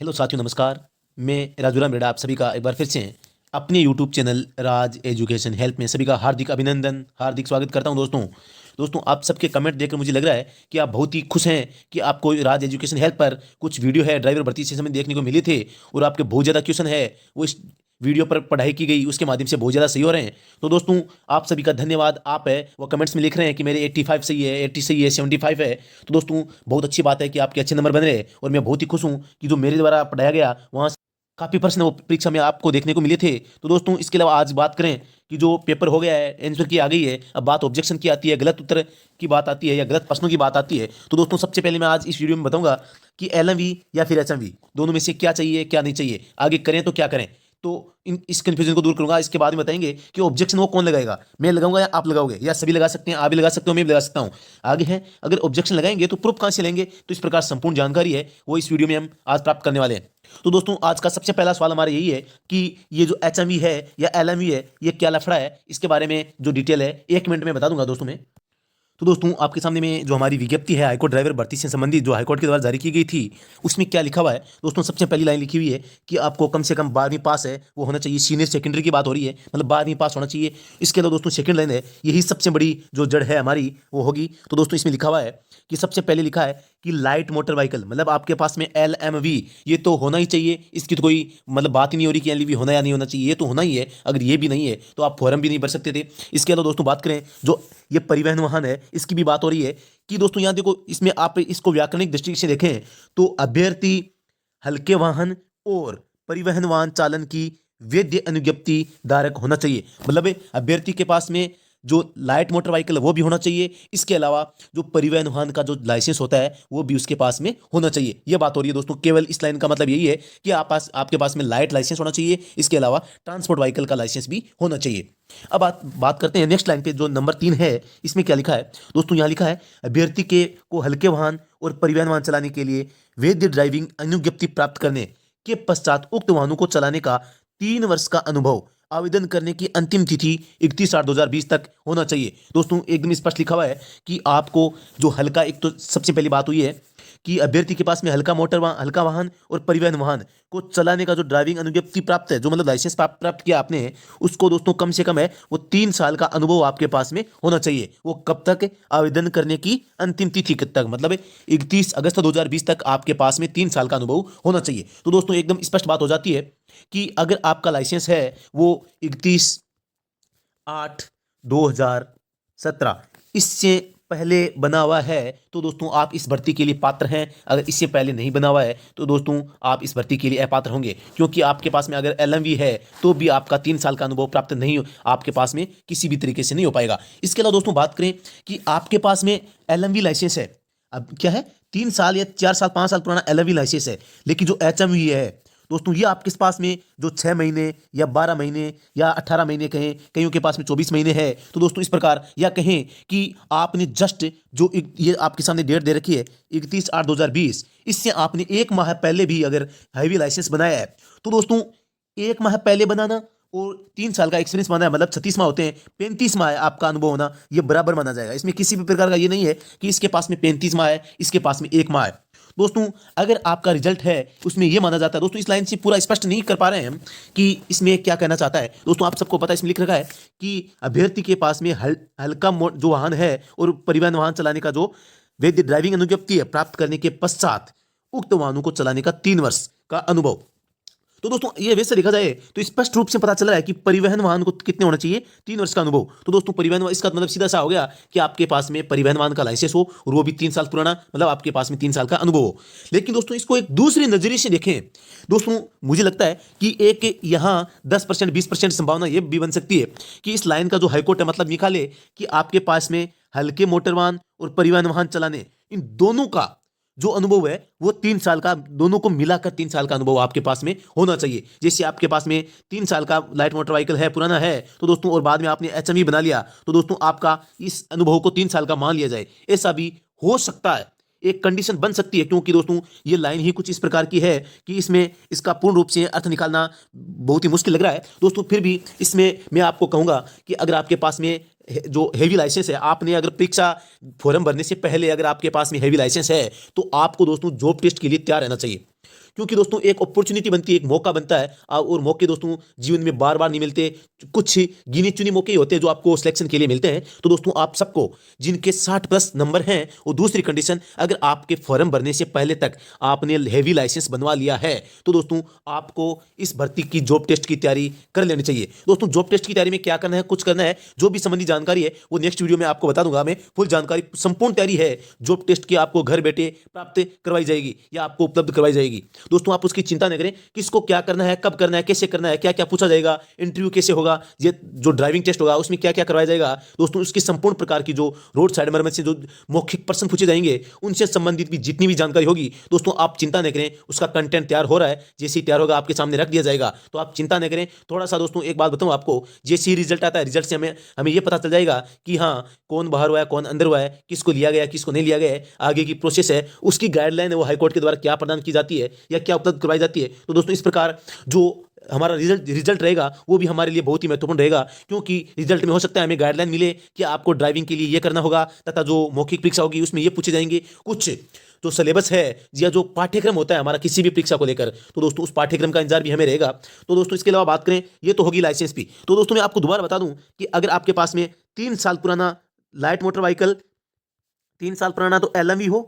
Hello साथियों, नमस्कार। मैं राजूराम बेड़ा आप सभी का एक बार फिर से अपने यूट्यूब चैनल राज एजुकेशन हेल्प में सभी का हार्दिक अभिनंदन, हार्दिक स्वागत करता हूं। दोस्तों आप सबके कमेंट देखकर मुझे लग रहा है कि आप बहुत ही खुश हैं कि आपको राज एजुकेशन हेल्प पर कुछ वीडियो है ड्राइवर भर्ती से संबंधित देखने को मिले थे और आपके बहुत ज़्यादा क्वेश्चन है वो इस वीडियो पर पढ़ाई की गई उसके माध्यम से बहुत ज़्यादा सही हो रहे हैं। तो दोस्तों आप सभी का धन्यवाद। आप है वो कमेंट्स में लिख रहे हैं कि मेरे 85 सही है, 80 सही है, 75 है। तो दोस्तों बहुत अच्छी बात है कि आपके अच्छे नंबर बन रहे हैं और मैं बहुत ही खुश हूँ कि जो मेरे द्वारा पढ़ाया गया वहाँ काफ़ी प्रश्न वो परीक्षा में आपको देखने को मिले थे। तो दोस्तों इसके अलावा आज बात करें कि जो पेपर हो गया है, आंसर की आ गई है, अब बात ऑब्जेक्शन की आती है, गलत उत्तर की बात आती है या गलत प्रश्नों की बात आती है। तो दोस्तों सबसे पहले मैं आज इस वीडियो में बताऊंगा कि एलएमवी या फिर एचएमवी दोनों में से क्या चाहिए क्या नहीं चाहिए, आगे करें तो क्या करें। तो इस कंफ्यूजन को दूर करूंगा। इसके बाद में बताएंगे कि ऑब्जेक्शन वो कौन लगाएगा, मैं लगाऊंगा या आप लगाओगे, या सभी लगा सकते हैं, आप भी लगा सकते हो, मैं भी लगा सकता हूं। आगे है, अगर ऑब्जेक्शन लगाएंगे तो प्रूफ कहां से लेंगे, तो इस प्रकार संपूर्ण जानकारी है वो इस वीडियो में हम आज प्राप्त करने वाले हैं। तो दोस्तों आज का सबसे पहला सवाल हमारा यही है कि ये जो एचएमवी है या एलएमवी है ये क्या लफड़ा है, इसके बारे में जो डिटेल है 1 मिनट में बता दूंगा दोस्तों मैं। तो दोस्तों आपके सामने में जो हमारी विज्ञप्ति है हाईकोर्ट ड्राइवर भर्ती से संबंधित जो हाईकोर्ट के द्वारा जारी की गई थी उसमें क्या लिखा हुआ है दोस्तों। सबसे पहली लाइन लिखी हुई है कि आपको कम से कम 12वीं पास है वो होना चाहिए। सीनियर सेकेंडरी की बात हो रही है, मतलब 12वीं पास होना चाहिए। इसके अलावा दोस्तों सेकंड लाइन है, यही सबसे बड़ी जो जड़ है हमारी वो होगी। तो दोस्तों इसमें लिखा हुआ है कि सबसे पहले लिखा है कि लाइट मोटर व्हीकल, मतलब आपके पास में एलएमवी ये तो होना ही चाहिए। इसकी तो कोई मतलब बात ही नहीं हो रही कि एलवी होना या नहीं होना चाहिए, ये तो होना ही है। अगर ये भी नहीं है तो आप फॉर्म भी नहीं भर सकते थे। इसके अलावा दोस्तों बात करें जो ये परिवहन वाहन है इसकी भी बात हो रही है कि दोस्तों यहाँ देखो, इसमें आप इसको व्याकरणिक दृष्टि से देखें तो अभ्यर्थी हल्के वाहन और परिवहन वाहन चालन की वैध अनुज्ञप्ति धारक होना चाहिए। मतलब अभ्यर्थी के पास में जो लाइट मोटर व्हीकल है वो भी होना चाहिए। इसके अलावा जो परिवहन वाहन का जो लाइसेंस होता है वो भी उसके पास में होना चाहिए। यह बात हो रही है दोस्तों। केवल इस लाइन का मतलब यही है कि आपके पास में लाइट लाइसेंस होना चाहिए, इसके अलावा ट्रांसपोर्ट व्हीकल का लाइसेंस भी होना चाहिए। अब बात करते हैं नेक्स्ट लाइन पे जो नंबर 3 है, इसमें क्या लिखा है दोस्तों। यहाँ लिखा है अभ्यर्थी के को हल्के वाहन और परिवहन वाहन चलाने के लिए वैध ड्राइविंग अनुज्ञप्ति प्राप्त करने के पश्चात उक्त वाहनों को चलाने का 3 वर्ष का अनुभव आवेदन करने की अंतिम तिथि 31/8/2020 तक होना चाहिए। दोस्तों एकदम स्पष्ट लिखा हुआ है कि आपको जो हल्का, एक तो सबसे पहली बात हुई है कि अभ्यर्थी के पास में हल्का वाहन और परिवहन वाहन को चलाने का जो ड्राइविंग अनुज्ञप्ति प्राप्त है, जो मतलब लाइसेंस प्राप्त किया आपने, उसको दोस्तों कम से कम है वो 3 साल का अनुभव आपके पास में होना चाहिए। वो कब तक, आवेदन करने की अंतिम तिथि कब तक, मतलब 31 अगस्त 2020 तक आपके पास में 3 साल का अनुभव होना चाहिए। तो दोस्तों एकदम स्पष्ट बात हो जाती है कि अगर आपका लाइसेंस है वो 31/8/2017 इससे पहले बना हुआ है तो दोस्तों आप इस भर्ती के लिए पात्र हैं। अगर इससे पहले नहीं बना हुआ है तो दोस्तों आप इस भर्ती के लिए अपात्र होंगे, क्योंकि आपके पास में अगर एलएमवी है तो भी आपका 3 साल का अनुभव प्राप्त नहीं आपके पास में किसी भी तरीके से नहीं हो पाएगा। इसके अलावा दोस्तों बात करें कि आपके पास में एलएमवी लाइसेंस है, अब क्या है 3 साल या 4 साल 5 साल पुराना एलएमवी लाइसेंस है, लेकिन जो एचएमवी है दोस्तों ये आपके पास में जो 6 महीने या 12 महीने या 18 महीने कहें, कईयों के पास में 24 महीने है। तो दोस्तों इस प्रकार, या कहें कि आपने जस्ट जो ये आपके सामने डेट दे रखी है 31/8/2020, इससे आपने 1 माह पहले भी अगर हैवी लाइसेंस बनाया है तो दोस्तों 1 माह पहले बनाना और 3 साल का एक्सपीरियंस माना है, मतलब 36 माह होते हैं, 35 माह है आपका अनुभव होना, ये बराबर माना जाएगा। इसमें किसी भी प्रकार का ये नहीं है कि इसके पास में 35 माह है, इसके पास में 1 माह है। दोस्तों अगर आपका रिजल्ट है उसमें यह माना जाता है, दोस्तों इस लाइन से पूरा स्पष्ट नहीं कर पा रहे हैं हम कि इसमें क्या कहना चाहता है। दोस्तों आप सबको पता है इसमें लिख रखा है कि अभ्यर्थी के पास में हल्का जो वाहन है और परिवहन वाहन चलाने का जो वैध ड्राइविंग अनुज्ञप्ति है प्राप्त करने के पश्चात उक्त वाहनों को चलाने का 3 वर्ष का अनुभव। तो दोस्तों ये वैसे देखा जाए तो स्पष्ट रूप से पता चल रहा है कि परिवहन वाहन को कितने होना चाहिए, 3 वर्ष का अनुभव। तो दोस्तों परिवहन इसका मतलब सीधा सा हो गया कि आपके पास में परिवहन वाहन का लाइसेंस हो और वो भी 3 साल पुराना, मतलब आपके पास में 3 साल का अनुभव हो। लेकिन दोस्तों इसको एक दूसरे नजरिए से देखें दोस्तों, मुझे लगता है कि एक यहाँ 10% 20% संभावना ये भी बन सकती है कि इस लाइन का जो हाईकोर्ट है मतलब निकाले कि आपके पास में हल्के मोटर वाहन और परिवहन वाहन चलाने, इन दोनों का जो अनुभव है वो 3 साल का, दोनों को मिलाकर 3 साल का अनुभव आपके पास में होना चाहिए। जैसे आपके पास में 3 साल का लाइट मोटर व्हीकल है, पुराना है, तो दोस्तों और बाद में आपने एचएमवी बना लिया तो दोस्तों आपका इस अनुभव को 3 साल का मान लिया जाए, ऐसा भी हो सकता है, एक कंडीशन बन सकती है। क्योंकि दोस्तों ये लाइन ही कुछ इस प्रकार की है कि इसमें इसका पूर्ण रूप से अर्थ निकालना बहुत ही मुश्किल लग रहा है दोस्तों। फिर भी इसमें मैं आपको कहूंगा कि अगर आपके पास में जो हेवी लाइसेंस है, आपने अगर परीक्षा फॉर्म भरने से पहले अगर आपके पास में हेवी लाइसेंस है तो आपको दोस्तों जॉब टेस्ट के लिए तैयार रहना चाहिए। क्योंकि दोस्तों एक अपॉर्चुनिटी बनती है, एक मौका बनता है, और मौके दोस्तों जीवन में बार बार नहीं मिलते, कुछ गिने चुने मौके ही होते हैं जो आपको सिलेक्शन के लिए मिलते हैं। तो दोस्तों आप सबको जिनके 60+ नंबर हैं, वो दूसरी कंडीशन, अगर आपके फॉर्म भरने से पहले तक आपने हैवी लाइसेंस बनवा लिया है तो दोस्तों आपको इस भर्ती की जॉब टेस्ट की तैयारी कर लेनी चाहिए। दोस्तों जॉब टेस्ट की तैयारी में क्या करना है, कुछ करना है, जो भी संबंधी जानकारी है वो नेक्स्ट वीडियो में आपको बता दूंगा। मैं फुल जानकारी, संपूर्ण तैयारी है जॉब टेस्ट की, आपको घर बैठे प्राप्त करवाई जाएगी या आपको उपलब्ध करवाई जाएगी। दोस्तों आप उसकी चिंता न करें, किसको क्या करना है, कब करना है, कैसे करना है, क्या क्या पूछा जाएगा, इंटरव्यू कैसे होगा, ये जो ड्राइविंग टेस्ट होगा उसमें क्या क्या करवाया जाएगा। दोस्तों उसकी संपूर्ण प्रकार की जो रोड साइड मरम्मत से जो मौखिक प्रश्न पूछे जाएंगे उनसे संबंधित भी जितनी भी जानकारी होगी, दोस्तों आप चिंता न करें, उसका कंटेंट तैयार हो रहा है, जैसे ही तैयार होगा आपके सामने रख दिया जाएगा, तो आप चिंता न करें। थोड़ा सा दोस्तों एक बात बताऊं आपको, जैसे ही रिजल्ट आता है, रिजल्ट से हमें हमें ये पता चल जाएगा कि हाँ कौन बाहर हुआ है, कौन अंदर हुआ है, किसको लिया गया, किसको नहीं लिया गया है, आगे की प्रोसेस है, उसकी गाइडलाइन है वो हाईकोर्ट के द्वारा क्या प्रदान की जाती है या क्या उपलब्ध करवाई जाती है। तो दोस्तों इस प्रकार जो हमारा रिजल्ट रहेगा वो भी हमारे लिए बहुत ही महत्वपूर्ण रहेगा, क्योंकि रिजल्ट में हो सकता है हमें गाइडलाइन मिले कि आपको ड्राइविंग के लिए ये करना होगा, तथा जो मौखिक परीक्षा होगी उसमें ये पूछे जाएंगे कुछ जो सिलेबस है या जो पाठ्यक्रम होता है हमारा किसी भी परीक्षा को लेकर, तो दोस्तों उस पाठ्यक्रम का इंतजार भी हमें रहेगा। तो दोस्तों इसके अलावा बात करें, ये तो होगी लाइसेंस भी। तो दोस्तों मैं आपको दोबारा बता दूं कि अगर आपके पास में 3 साल पुराना लाइट मोटर व्हीकल, 3 साल पुराना तो LMV हो,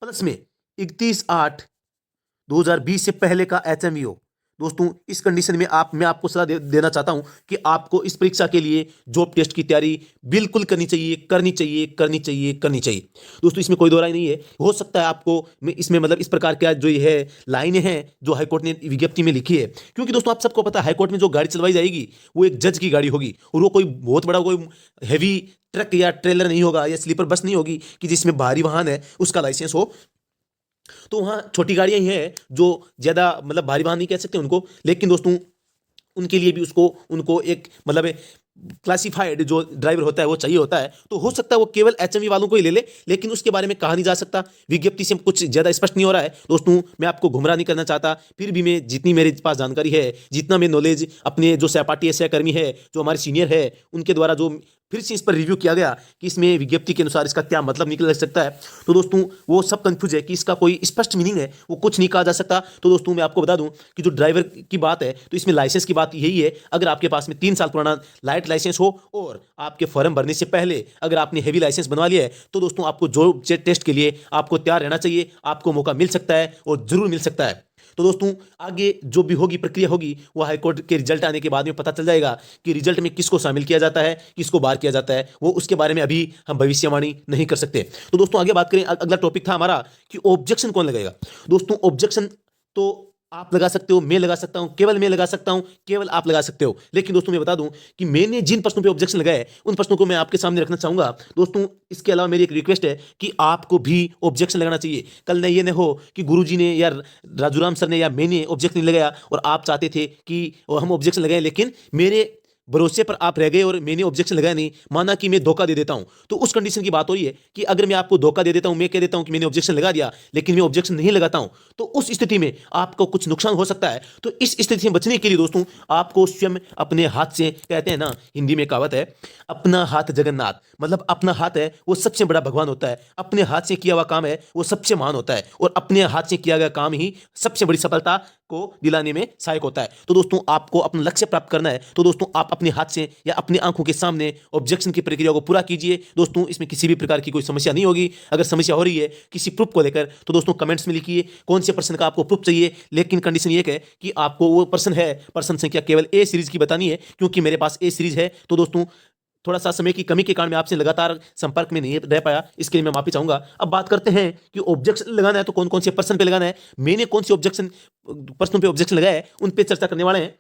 प्लस में 31/8/2020 से पहले का HMV हो, दोस्तों इस कंडीशन में मैं आपको सलाह देना चाहता हूं कि आपको इस परीक्षा के लिए जॉब टेस्ट की तैयारी बिल्कुल करनी चाहिए, करनी चाहिए, करनी चाहिए, करनी चाहिए। दोस्तों इसमें कोई दो राय नहीं है। हो सकता है आपको इसमें मतलब इस प्रकार का जो ये है लाइनें हैं जो हाईकोर्ट ने विज्ञप्ति में लिखी है, क्योंकि दोस्तों आप सबको पता है हाईकोर्ट में जो गाड़ी चलवाई जाएगी वो एक जज की गाड़ी होगी, और वो कोई बहुत बड़ा कोई हैवी ट्रक या ट्रेलर नहीं होगा या स्लीपर बस नहीं होगी कि जिसमें भारी वाहन है उसका लाइसेंस हो। तो वहाँ छोटी गाड़ियां ही हैं जो ज़्यादा मतलब भारी वाहन नहीं कह सकते उनको, लेकिन दोस्तों उनके लिए भी उनको एक मतलब क्लासिफाइड जो ड्राइवर होता है वो चाहिए होता है। तो हो सकता है वो केवल HMV वालों को ही ले ले, लेकिन उसके बारे में कहा नहीं जा सकता, विज्ञप्ति से कुछ ज़्यादा स्पष्ट नहीं हो रहा है। दोस्तों मैं आपको गुमराह नहीं करना चाहता, फिर भी मैं जितनी मेरे पास जानकारी है, जितना मैं नॉलेज अपने जो सहपाठी सहकर्मी है, जो हमारे सीनियर है, उनके द्वारा जो फिर से इस पर रिव्यू किया गया कि इसमें विज्ञप्ति के अनुसार इसका क्या मतलब निकल सकता है, तो दोस्तों वो सब कंफ्यूज है कि इसका कोई स्पष्ट मीनिंग है, वो कुछ नहीं कहा जा सकता। तो दोस्तों मैं आपको बता दूं कि जो ड्राइवर की बात है तो इसमें लाइसेंस की बात यही है, अगर आपके पास में 3 साल पुराना लाइट लाइसेंस हो और आपके फॉर्म भरने से पहले अगर आपने हेवी लाइसेंस बनवा लिया है, तो दोस्तों आपको जॉब टेस्ट के लिए आपको तैयार रहना चाहिए, आपको मौका मिल सकता है और जरूर मिल सकता है। तो दोस्तों आगे जो भी होगी प्रक्रिया होगी वो हाईकोर्ट के रिजल्ट आने के बाद में पता चल जाएगा कि रिजल्ट में किसको शामिल किया जाता है, किसको बाहर किया जाता है, वो उसके बारे में अभी हम भविष्यवाणी नहीं कर सकते। तो दोस्तों आगे बात करें, अगला टॉपिक था हमारा कि ऑब्जेक्शन कौन लगाएगा। दोस्तों ऑब्जेक्शन तो आप लगा सकते हो, मैं लगा सकता हूं, केवल मैं लगा सकता हूं, केवल आप लगा सकते हो, लेकिन दोस्तों मैं बता दूं कि मैंने जिन प्रश्नों पे ऑब्जेक्शन लगाए उन प्रश्नों को मैं आपके सामने रखना चाहूंगा। दोस्तों इसके अलावा मेरी एक रिक्वेस्ट है कि आपको भी ऑब्जेक्शन लगाना चाहिए। कल न ये न हो कि गुरुजी ने या राजूराम सर ने या मैंने ऑब्जेक्शन नहीं लगाया और आप चाहते थे कि हम ऑब्जेक्शन लगाए, लेकिन मेरे भरोसे पर आप रह गए और मैंने ऑब्जेक्शन लगाया नहीं, माना कि मैं धोखा दे देता हूं। तो उस कंडीशन की बात हो रही है कि अगर मैं आपको धोखा दे देता हूं, मैं कह देता हूं कि मैंने ऑब्जेक्शन लगा दिया लेकिन मैं ऑब्जेक्शन नहीं लगाता हूं, तो उस स्थिति में आपको कुछ नुकसान हो सकता है। तो इस स्थिति से बचने के लिए दोस्तों आपको स्वयं अपने हाथ से, कहते हैं ना हिंदी में कहावत है, अपना हाथ जगन्नाथ, मतलब अपना हाथ है वो सबसे बड़ा भगवान होता है, अपने हाथ से किया हुआ काम है वो सबसे महान होता है, और अपने हाथ से किया गया काम ही सबसे बड़ी सफलता को दिलाने में सहायक होता है। तो दोस्तों आपको अपना लक्ष्य प्राप्त करना है, तो दोस्तों आप अपने हाथ से या अपनी आंखों के सामने ऑब्जेक्शन की प्रक्रिया को पूरा कीजिए। दोस्तों इसमें किसी भी प्रकार की कोई समस्या नहीं होगी। अगर समस्या हो रही है किसी प्रूफ को लेकर तो दोस्तों कमेंट्स में लिखिए कौन से पर्सन का आपको प्रूफ चाहिए, लेकिन कंडीशन ये है कि आपको वो पर्सन संख्या केवल A सीरीज की बतानी है, क्योंकि मेरे पास A सीरीज है। तो दोस्तों थोड़ा सा समय की कमी के कारण मैं आपसे लगातार संपर्क में नहीं रह पाया, इसके लिए मैं माफी चाहूंगा। अब बात करते हैं कि ऑब्जेक्शन लगाना है तो कौन कौन से पर्सन पे लगाना है, मैंने कौन से पर्सनों पे ऑब्जेक्शन लगाया है उन पे चर्चा करने वाले हैं।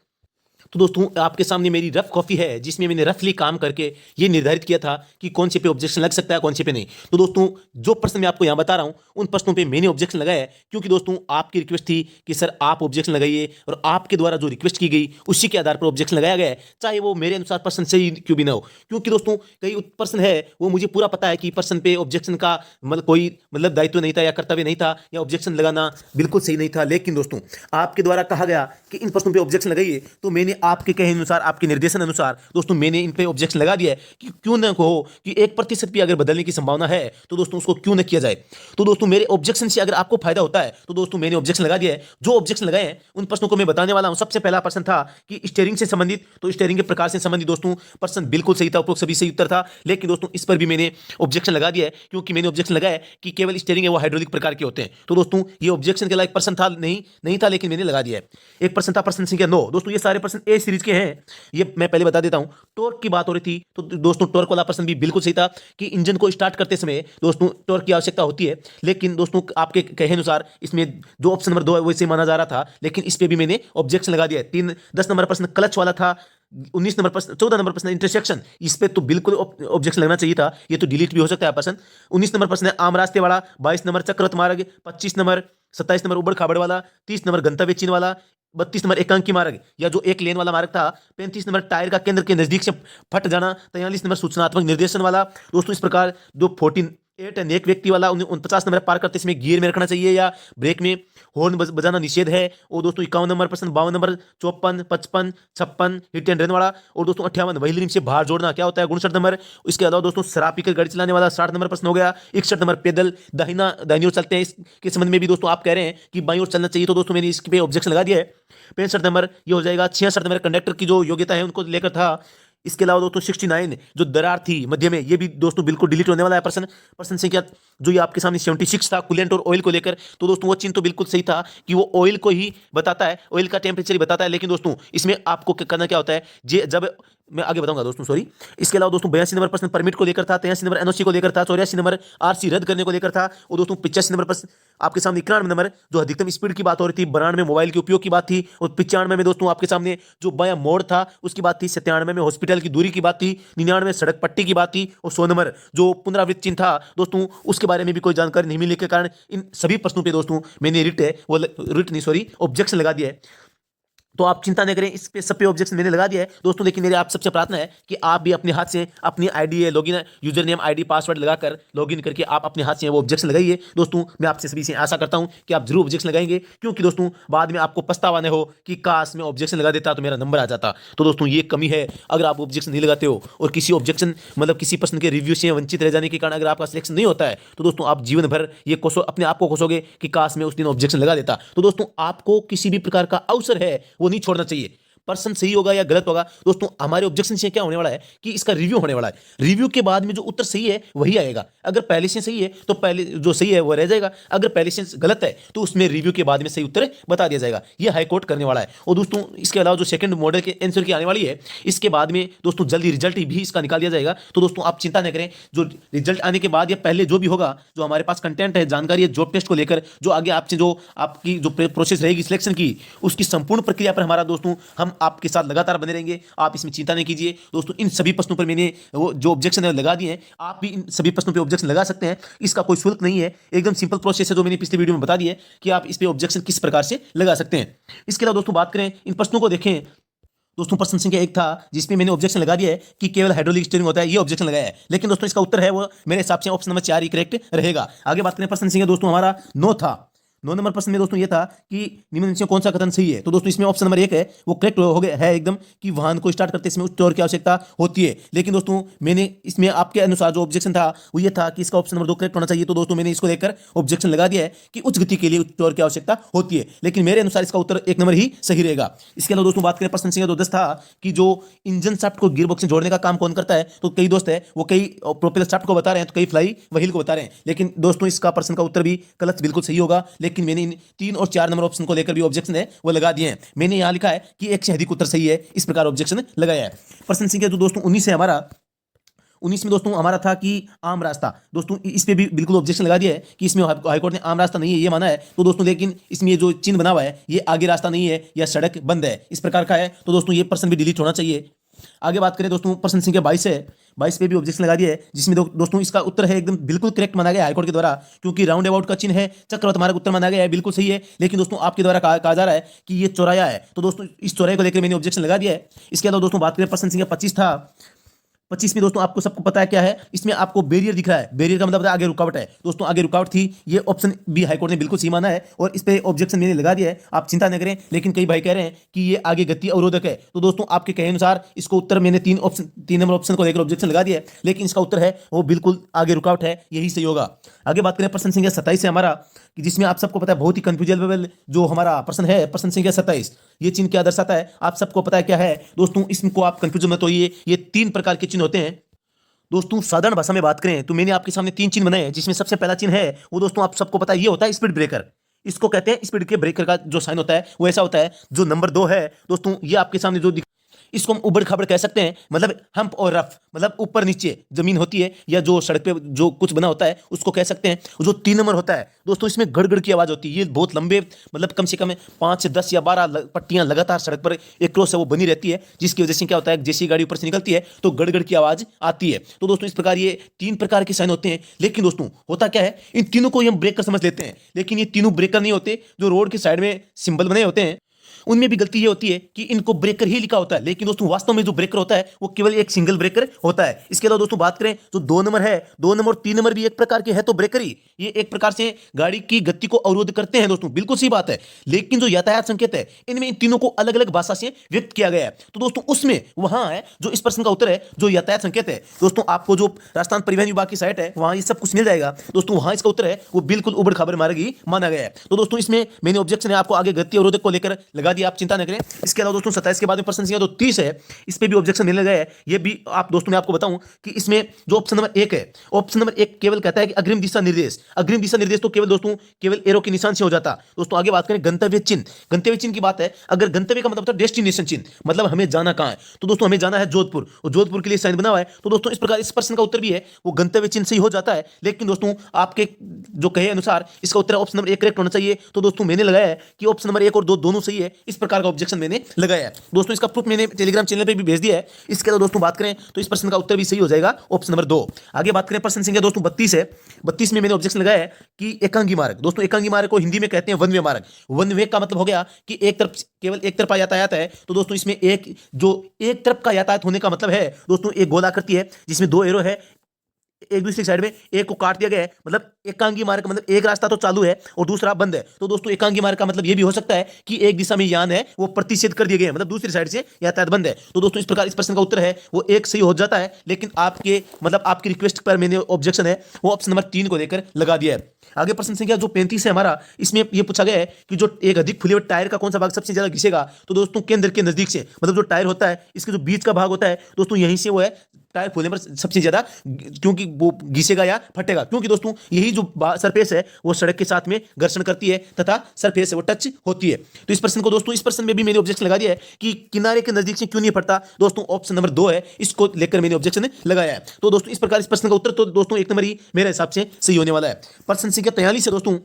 तो दोस्तों आपके सामने मेरी रफ कॉपी है जिसमें मैंने रफली काम करके ये निर्धारित किया था कि कौन से पे ऑब्जेक्शन लग सकता है, कौन से पे नहीं। तो दोस्तों जो प्रश्न मैं आपको यहाँ बता रहा हूँ उन प्रश्नों पे मैंने ऑब्जेक्शन लगाया है, क्योंकि दोस्तों आपकी रिक्वेस्ट थी कि सर आप ऑब्जेक्शन लगाइए, और आपके द्वारा जो रिक्वेस्ट की गई उसी के आधार पर ऑब्जेक्शन लगाया गया है, चाहे वो मेरे अनुसार प्रश्न सही क्यों भी ना हो। क्योंकि दोस्तों कई प्रश्न है वो मुझे पूरा पता है कि प्रश्न पे ऑब्जेक्शन का मतलब कोई मतलब दायित्व नहीं था या कर्तव्य नहीं था या ऑब्जेक्शन लगाना बिल्कुल सही नहीं था, लेकिन दोस्तों आपके द्वारा कहा गया कि इन प्रश्नों पे ऑब्जेक्शन लगाइए, तो मैंने आपके कहे अनुसार, आपके निर्देशन अनुसार दोस्तों मैंने इन पे ऑब्जेक्शन लगा दिया है कि क्यों ना हो कि 1% भी अगर बदलने की संभावना है तो दोस्तों उसको क्यों ना किया जाए। तो दोस्तों मेरे ऑब्जेक्शन से अगर आपको फायदा होता है तो दोस्तों मैंने ऑब्जेक्शन लगा दिया है। जो ऑब्जेक्शन लगाए हैं उन प्रश्नों को मैं बताने वाला हूं। सबसे पहला प्रश्न था कि स्टीयरिंग से संबंधित, तो स्टीयरिंग के प्रकार से संबंधित दोस्तों प्रश्न बिल्कुल सही था, उपरोक्त सभी सही उत्तर था। लेकिन दोस्तों इस पर भी मैंने ऑब्जेक्शन लगा दिया है, क्योंकि मैंने ऑब्जेक्शन लगाया है कि केवल स्टीयरिंग है वो हाइड्रोलिक प्रकार के होते हैं। तो दोस्तों ये ऑब्जेक्शन के लायक प्रश्न था नहीं था, लेकिन मैंने लगा दिया है। एक प्रश्न था प्रश्न संख्या 9। दोस्तों ये सारे प्रश्न ए सीरीज के हैं, ये मैं पहले बता देता हूं। टॉर्क की बात हो रही थी, तो दोस्तों टॉर्क वाला प्रश्न भी बिल्कुल सही था कि इंजन को स्टार्ट करते समय दोस्तों टॉर्क की आवश्यकता होती है। लेकिन दोस्तों आपके कहे अनुसार इसमें जो ऑप्शन नंबर 2 है वैसे माना जा रहा था, लेकिन इस पे भी मैंने ऑब्जेक्शन लगा दिया है। 10 नंबर प्रश्न क्लच वाला था, 19 नंबर प्रश्न, 14 नंबर प्रश्न इंटरसेक्शन, इस पे तो बिल्कुल ऑब्जेक्शन लगना चाहिए था, ये तो डिलीट भी हो सकता है प्रश्न। 19 नंबर प्रश्न है आम रास्ते वाला, 22 नंबर चक्रवत मार्ग, 25 नंबर, 27 नंबर उबड़ खाबड़ वाला, 30 नंबर गंतव्य चिन्ह वाला, 32 नंबर एकांकी मार्ग या जो एक लेन वाला मार्ग था, 35 नंबर टायर का केंद्र के नजदीक से फट जाना, 43 नंबर सूचनात्मक निर्देशन वाला। दोस्तों इस प्रकार जो 48 नेक व्यक्ति वाला, 49 नंबर पार करते समय गियर में रखना चाहिए या ब्रेक में हॉर्न बजाना निषेध है। और दोस्तों 51 नंबर प्रश्न, 52 नंबर, 54, 55, 56 हिट एंड रन वाला। और दोस्तों 58 व्हील रिम से बाहर जोड़ना क्या होता है, 59 नंबर। इसके अलावा दोस्तों शराब पीकर गाड़ी चलाने वाला 60 नंबर प्रश्न हो गया। 61 नंबर पैदल दाहिनी ओर चलते हैं, इसके संबंध में भी दोस्तों आप कह रहे हैं कि बाईं ओर चलना चाहिए, तो दोस्तों मैंने इस पे ऑब्जेक्शन लगा दिया है। 65 नंबर ये हो जाएगा। 66 नंबर कंडक्टर की जो योग्यता है उनको लेकर था। इसके अलावा दोस्तों 69 जो दरार थी मध्य में, ये भी दोस्तों बिल्कुल डिलीट होने वाला है प्रश्न। प्रश्न संख्या जो ये आपके सामने 76 था कूलेंट और ऑयल को लेकर, तो दोस्तों वो चिन्ह तो बिल्कुल सही था कि वो ऑयल को ही बताता है, ऑयल का टेम्परेचर ही बताता है। लेकिन दोस्तों इसमें आपको करना क्या होता है, जब मैं आगे बताऊंगा दोस्तों, सॉरी। इसके अलावा दोस्तों 82 नंबर प्रश्न परमिट को लेकर था, 83 नंबर एनओसी को लेकर था, 84 नंबर आरसी रद्द करने को लेकर था। और दोस्तों 85 नंबर प्रश्न आपके सामने, 91 नंबर जो अधिकतम स्पीड की बात हो रही थी, 92 में मोबाइल के उपयोग की बात थी, और 95 में दोस्तों आपके सामने जो बायां मोड़ था उसकी बात थी, 97 में हॉस्पिटल की दूरी की बात थी, 99 में सड़क पट्टी की बात थी, और 100 नंबर जो पुनरावृत्त चिन्ह था दोस्तों उसके बारे में भी कोई जानकारी नहीं मिलने के कारण इन सभी प्रश्नों पे दोस्तों मैंने ऑब्जेक्शन लगा दिया है। तो आप चिंता नहीं करें, इस पे सब पे ऑब्जेक्शन मैंने लगा दिया है दोस्तों। लेकिन मेरी आप सबसे प्रार्थना है कि आप भी अपने हाथ से अपनी आईडी है login, user name ID password लगाकर लॉगिन करके आप अपने हाथ से वो ऑब्जेक्शन लगाइए दोस्तों। मैं आपसे सभी से आशा करता हूं कि आप जरूर ऑब्जेक्शन लगाएंगे, क्योंकि दोस्तों बाद में आपको पछतावा न हो कि काश मैं ऑब्जेक्शन लगा देता तो मेरा नंबर आ जाता। तो दोस्तों ये कमी है, अगर आप ऑब्जेक्शन नहीं लगाते हो और किसी ऑब्जेक्शन मतलब किसी प्रश्न के रिव्यू से वंचित रह जाने के कारण अगर आपका सिलेक्शन नहीं होता है, तो दोस्तों आप जीवन भर ये अपने आप को कोसोगे कि काश मैं उस दिन ऑब्जेक्शन लगा देता। तो दोस्तों आपको किसी भी प्रकार का अवसर है वो नहीं छोड़ना चाहिए। पर्सन सही होगा या गलत होगा दोस्तों, हमारे ऑब्जेक्शन से क्या होने वाला है कि इसका रिव्यू होने वाला है। रिव्यू के बाद में जो उत्तर सही है वही आएगा। अगर पहले से सही है तो पहले जो सही है वो रह जाएगा, अगर पहले से गलत है तो उसमें रिव्यू के बाद में सही उत्तर बता दिया जाएगा। ये हाईकोर्ट करने वाला है। और दोस्तों इसके अलावा जो सेकंड मॉडल के आंसर की आने वाली है, इसके बाद में दोस्तों जल्दी रिजल्ट भी इसका निकाल दिया जाएगा। तो दोस्तों आप चिंता न करें, जो रिजल्ट आने के बाद या पहले जो भी होगा, जो हमारे पास कंटेंट है, जानकारी है जॉब टेस्ट को लेकर, जो आगे आपसे जो आपकी जो प्रोसेस रहेगी सिलेक्शन की, उसकी संपूर्ण प्रक्रिया पर हमारा दोस्तों हम आपके साथ लगातार बने रहेंगे। आप इसमें चिंता नहीं कीजिए दोस्तों। इन सभी प्रश्नों पर मैंने वो जो ऑब्जेक्शन है लगा दिए हैं, आप भी इन सभी प्रश्नों पे ऑब्जेक्शन लगा सकते हैं। इसका कोई शुल्क नहीं है, एकदम सिंपल प्रोसेस है जो मैंने पिछले वीडियो में बता दिया है कि आप इस पे ऑब्जेक्शन किस प्रकार से लगा सकते हैं। इसके अलावा दोस्तों बात करें इन प्रश्नों को देखें दोस्तों, प्रश्न संख्या 1 था जिसमें मैंने ऑब्जेक्शन लगा दिया है कि केवल हाइड्रोलिक स्टीयरिंग होता है, ये ऑब्जेक्शन लगाया है। लेकिन दोस्तों इसका उत्तर है वो मेरे हिसाब से ऑप्शन नंबर 4 ही करेक्ट रहेगा। आगे बात करें प्रश्न संख्या दोस्तों हमारा 9 था। 9 नंबर प्रश्न में दोस्तों ये था कि निम्न में कौन सा कथन सही है। तो दोस्तों इसमें ऑप्शन नंबर 1 है वो करेक्ट हो गया है एकदम, कि वाहन को स्टार्ट करते समय उच्च टॉर्क की आवश्यकता होती है। लेकिन दोस्तों मैंने इसमें आपके अनुसार जो ऑब्जेक्शन था वो ये था कि इसका ऑप्शन नंबर 2 करेक्ट होना चाहिए। तो दोस्तों मैंने इसको लेकर ऑब्जेक्शन लगा दिया है कि उच्च गति के लिए उच्च टॉर्क की आवश्यकता होती है। लेकिन मेरे अनुसार इसका उत्तर 1 नंबर ही सही रहेगा। इसके अलावा दोस्तों बात करें प्रश्न संख्या 10 था कि जो इंजन शाफ्ट को गियर बॉक्स से जोड़ने का काम कौन करता है। तो कई दोस्त है वो कई प्रोपेलर शाफ्ट को बता रहे हैं, तो कई फ्लाई व्हील को बता रहे हैं। लेकिन दोस्तों इसका प्रश्न का उत्तर भी गलत बिल्कुल सही होगा। लेकिन मैंने इन 3 और 4 नंबर ऑप्शन को लेकर भी ऑब्जेक्शन है वो लगा दिए हैं। मैंने यहां लिखा है कि एक से अधिक उत्तर सही है, इस प्रकार ऑब्जेक्शन लगाया है। प्रश्न संख्या जो दोस्तों 19 है हमारा, 19 में दोस्तों हमारा था कि आम रास्ता। दोस्तों इस पे भी बिल्कुल ऑब्जेक्शन लगा दिया है कि इसमें हाईकोर्ट ने आम रास्ता नहीं है ये माना है। तो दोस्तों लेकिन इसमें ये जो चिन्ह बना हुआ है ये आगे रास्ता नहीं है या सड़क बंद है, इस प्रकार का है। तो दोस्तों ये प्रश्न भी डिलीट होना चाहिए। आगे बात करें दोस्तों प्रश्न संख्या 22 है, 22 पे भी ऑब्जेक्शन लगा दिया है, जिसमें दोस्तों इसका उत्तर है एकदम बिल्कुल करेक्ट माना गया हाईकोर्ट के द्वारा, क्योंकि राउंड अबाउट का चिन्ह है, चक्रवात मार्ग उत्तर माना गया है, बिल्कुल सही है। लेकिन दोस्तों आपके द्वारा कहा जा रहा है कि ये चौराया है। तो दोस्तों इस चौराहे को लेकर मैंने ऑब्जेक्शन लगा दिया है। इसके अलावा दोस्तों बात करें प्रश्न संख्या 25 था, 25 में दोस्तों आपको सबको पता है क्या है, इसमें आपको बैरियर दिख रहा है। बैरियर का मतलब है आगे रुकावट है। दोस्तों आगे रुकावट थी, ये ऑप्शन बी हाईकोर्ट ने बिल्कुल सही माना है और इस पे ऑब्जेक्शन मैंने लगा दिया है, आप चिंता न करें। लेकिन कई भाई कह रहे हैं कि ये आगे गति अवरोधक है, तो दोस्तों आपके कहे अनुसार इसको उत्तर मैंने 3 नंबर ऑप्शन को लेकर ऑब्जेक्शन लगा दिया है, लेकिन इसका उत्तर है वो बिल्कुल आगे रुकावट है, यही सही होगा। आगे बात करें प्रश्न संख्या 27 है हमारा, कि जिसमें आप सबको पता है बहुत ही कंफ्यूजेबल जो हमारा प्रश्न है, प्रश्न संख्या 27। ये चिन्ह क्या दर्शाता है, आप सबको पता है क्या है दोस्तों, इसको आप कंफ्यूजन मत होइए। ये 3 प्रकार के चिन्ह होते हैं दोस्तों। साधारण भाषा में बात करें तो मैंने आपके सामने 3 चिन्ह बनाए हैं, जिसमें सबसे पहला चिन्ह है वो दोस्तों आप सबको पता है, ये होता है स्पीड ब्रेकर। इसको कहते हैं स्पीड के ब्रेकर का जो साइन होता है वो ऐसा होता है। जो नंबर 2 है दोस्तों, ये आपके सामने जो इसको हम उबड़ खाबड़ कह सकते हैं, मतलब हम्प और रफ, मतलब ऊपर नीचे जमीन होती है या जो सड़क पे जो कुछ बना होता है उसको कह सकते हैं। जो 3 नंबर होता है दोस्तों, इसमें गड़गड़ की आवाज होती है। ये बहुत लंबे, मतलब कम से कम 5 से 10 या 12 पट्टियां लगातार सड़क पर एक क्रॉस से वो बनी रहती है, जिसकी वजह से क्या होता है, जैसी गाड़ी ऊपर से निकलती है तो गड़गड़ की आवाज आती है। तो दोस्तों इस प्रकार ये 3 प्रकार के साइन होते हैं। लेकिन दोस्तों होता क्या है, इन तीनों को हम ब्रेकर समझ लेते हैं, लेकिन ये तीनों ब्रेकर नहीं होते। जो रोड के साइड में सिंबल बने होते हैं उनमें भी गलती ये होती है कि इनको ब्रेकर ही लिखा होता है, लेकिन दोस्तों वास्तव में जो ब्रेकर होता है वो केवल एक सिंगल ब्रेकर होता है। इसके अलावा दोस्तों बात करें जो 2 नंबर है, 2 नंबर और 3 नंबर भी एक प्रकार के है तो ब्रेकर ही, ये एक प्रकार से गाड़ी की गति को अवरोध करते हैं दोस्तों, बिल्कुल सही बात है। लेकिन जो यातायात संकेत है इनमें इन तीनों को अलग अलग भाषा से व्यक्त किया गया है। तो दोस्तों उसमें वहां है जो इस प्रश्न का उत्तर है, जो यातायात संकेत है दोस्तों, आपको जो राजस्थान परिवहन विभाग की साइट है वहां ये सब कुछ मिल जाएगा दोस्तों। वहां इसका उत्तर है वो बिल्कुल उबड़ खाबड़ मार्ग ही माना गया है। तो दोस्तों इसमें मैंने ऑब्जेक्शन है आपको आगे गति अवरोधक को लेकर लगा दिया, आप चिंता न करें। इसके अलावा दोस्तों 27 के बाद में प्रश्न संख्या जो 30 है, इस पे भी ऑब्जेक्शन मिलने गया है। ये भी आप दोस्तों मैं आपको बताऊं कि इसमें जो ऑप्शन नंबर 1 है, ऑप्शन नंबर 1 केवल कहता है कि अग्रिम दिशा निर्देश। अग्रिम दिशा निर्देश तो केवल दोस्तों केवल एरो के निशान से हो जाता। दोस्तों आगे बात करें गंतव्य चिन्ह। गंतव्य चिन्ह की बात है, अगर गंतव्य का मतलब होता है डेस्टिनेशन चिन्ह, मतलब हमें जाना कहां है, तो दोस्तों हमें जाना है जोधपुर, और जोधपुर के लिए साइन बना हुआ है। तो दोस्तों इस प्रकार इस प्रश्न का उत्तर भी है वो गंतव्य चिन्ह से ही हो जाता है। लेकिन दोस्तों आपके जो कहे अनुसार इसका उत्तर ऑप्शन नंबर 1 करेक्ट होना चाहिए। तो दोस्तों मैंने लगाया है कि ऑप्शन नंबर 1 और 2 दोनों सही है, इस प्रकार का ऑब्जेक्शन मैंने लगाया है दोस्तों। इसका प्रूफ मैंने टेलीग्राम चैनल पे भी भेज दिया है। इसके अलावा दोस्तों बात करें तो इस प्रश्न का उत्तर भी सही हो जाएगा, ऑप्शन नंबर 2। आगे बात करें प्रश्न संख्या दोस्तों 32 है। 32 में मैंने ऑब्जेक्शन लगाया है कि एकांगी मार्ग। दोस्तों एकांगी मार्ग को हिंदी में कहते हैं वन वे मार्ग। वन वे का मतलब हो गया कि एक तरफ केवल एक तरफा यातायात है। तो दोस्तों इसमें एक तरफ का यातायात होने का मतलब है दोस्तों एक गोलाकृति है जिसमें 2 एरो है, एक दूसरी साइड में एक को काट दिया गया है। मतलब एकांगी मार्ग का मतलब एक रास्ता तो चालू है और दूसरा बंद है। तो दोस्तों एकांगी मार्ग का मतलब यह भी हो सकता है कि एक दिशा में यान है वो प्रतिषेध कर दिए गए हैं, मतलब दूसरी साइड से यातायात बंद है। तो दोस्तों इस प्रकार इस प्रश्न का उत्तर है वो 1 सही हो जाता है। लेकिन आपके मतलब आपकी रिक्वेस्ट पर मैंने ऑब्जेक्शन है वो ऑप्शन नंबर 3 को लेकर लगा दिया है। आगे प्रश्न संख्या जो 35 है हमारा, इसमें यह पूछा गया है कि जो एक अधिक फुले हुए टायर का कौन सा भाग सबसे ज्यादा घिसेगा। तो दोस्तों केंद्र के नजदीक से, मतलब जो टायर होता है इसके जो बीच का भाग होता है दोस्तों यहीं से वो है टायर फूलने पर सबसे ज्यादा, क्योंकि वो घिसेगा या फटेगा, क्योंकि दोस्तों यही जो सरफेस है वो सड़क के साथ में घर्षण करती है तथा सरफेस से वो टच होती है। तो इस प्रश्न को दोस्तों इस प्रश्न में भी मैंने ऑब्जेक्शन लगा दिया है कि किनारे के नजदीक से क्यों नहीं फटता। दोस्तों ऑप्शन नंबर 2 है, इसको लेकर मैंने ऑब्जेक्शन लगाया है। तो दोस्तों इस प्रकार इस प्रश्न का उत्तर तो दोस्तों 1 नंबर ही मेरे हिसाब से सही होने वाला है। प्रश्न संख्या 43 है दोस्तों,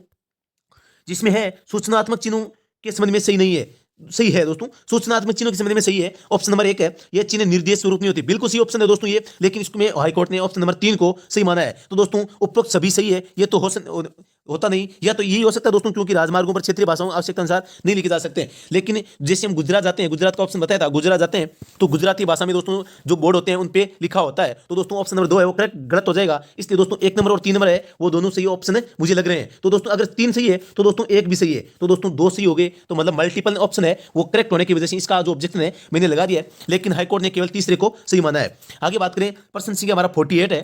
जिसमें है सूचनात्मक चिन्हों के संबंध में सही नहीं है, सही है दोस्तों। सूचनात्मक चिन्हों के संबंध में सही है, ऑप्शन नंबर 1 है। यह चिन्ह निर्देश स्वरूप नहीं होती, बिल्कुल सही ऑप्शन है दोस्तों ये। लेकिन इसमें हाईकोर्ट ने ऑप्शन नंबर 3 को सही माना है। तो दोस्तों उपरोक्त सभी सही है, ये तो होता नहीं, या तो यही हो सकता है दोस्तों क्योंकि राजमार्गों पर क्षेत्रीय भाषाओं आवश्यकता अनुसार नहीं लिखे जा सकते। लेकिन जैसे हम गुजरात जाते हैं, गुजरात का ऑप्शन बताया था, गुजरात जाते हैं तो गुजराती भाषा में दोस्तों जो बोर्ड होते हैं उन पे लिखा होता है। तो दोस्तों ऑप्शन नंबर 2 है वो करेक्ट गलत हो जाएगा। इसलिए दोस्तों 1 नंबर और 3 नंबर है वो दोनों सही ऑप्शन है मुझे लग रहे हैं। तो दोस्तों अगर 3 सही है तो दोस्तों 1 भी सही है, तो दोस्तों 2 सही हो गए, तो मतलब मल्टीपल ऑप्शन है वो करेक्ट होने की वजह से इसका जो ऑब्जेक्शन है मैंने लगा दिया है। लेकिन हाईकोर्ट ने केवल तीसरे को सही माना है। आगे बात करें प्रश्न संख्या हमारा 48 है।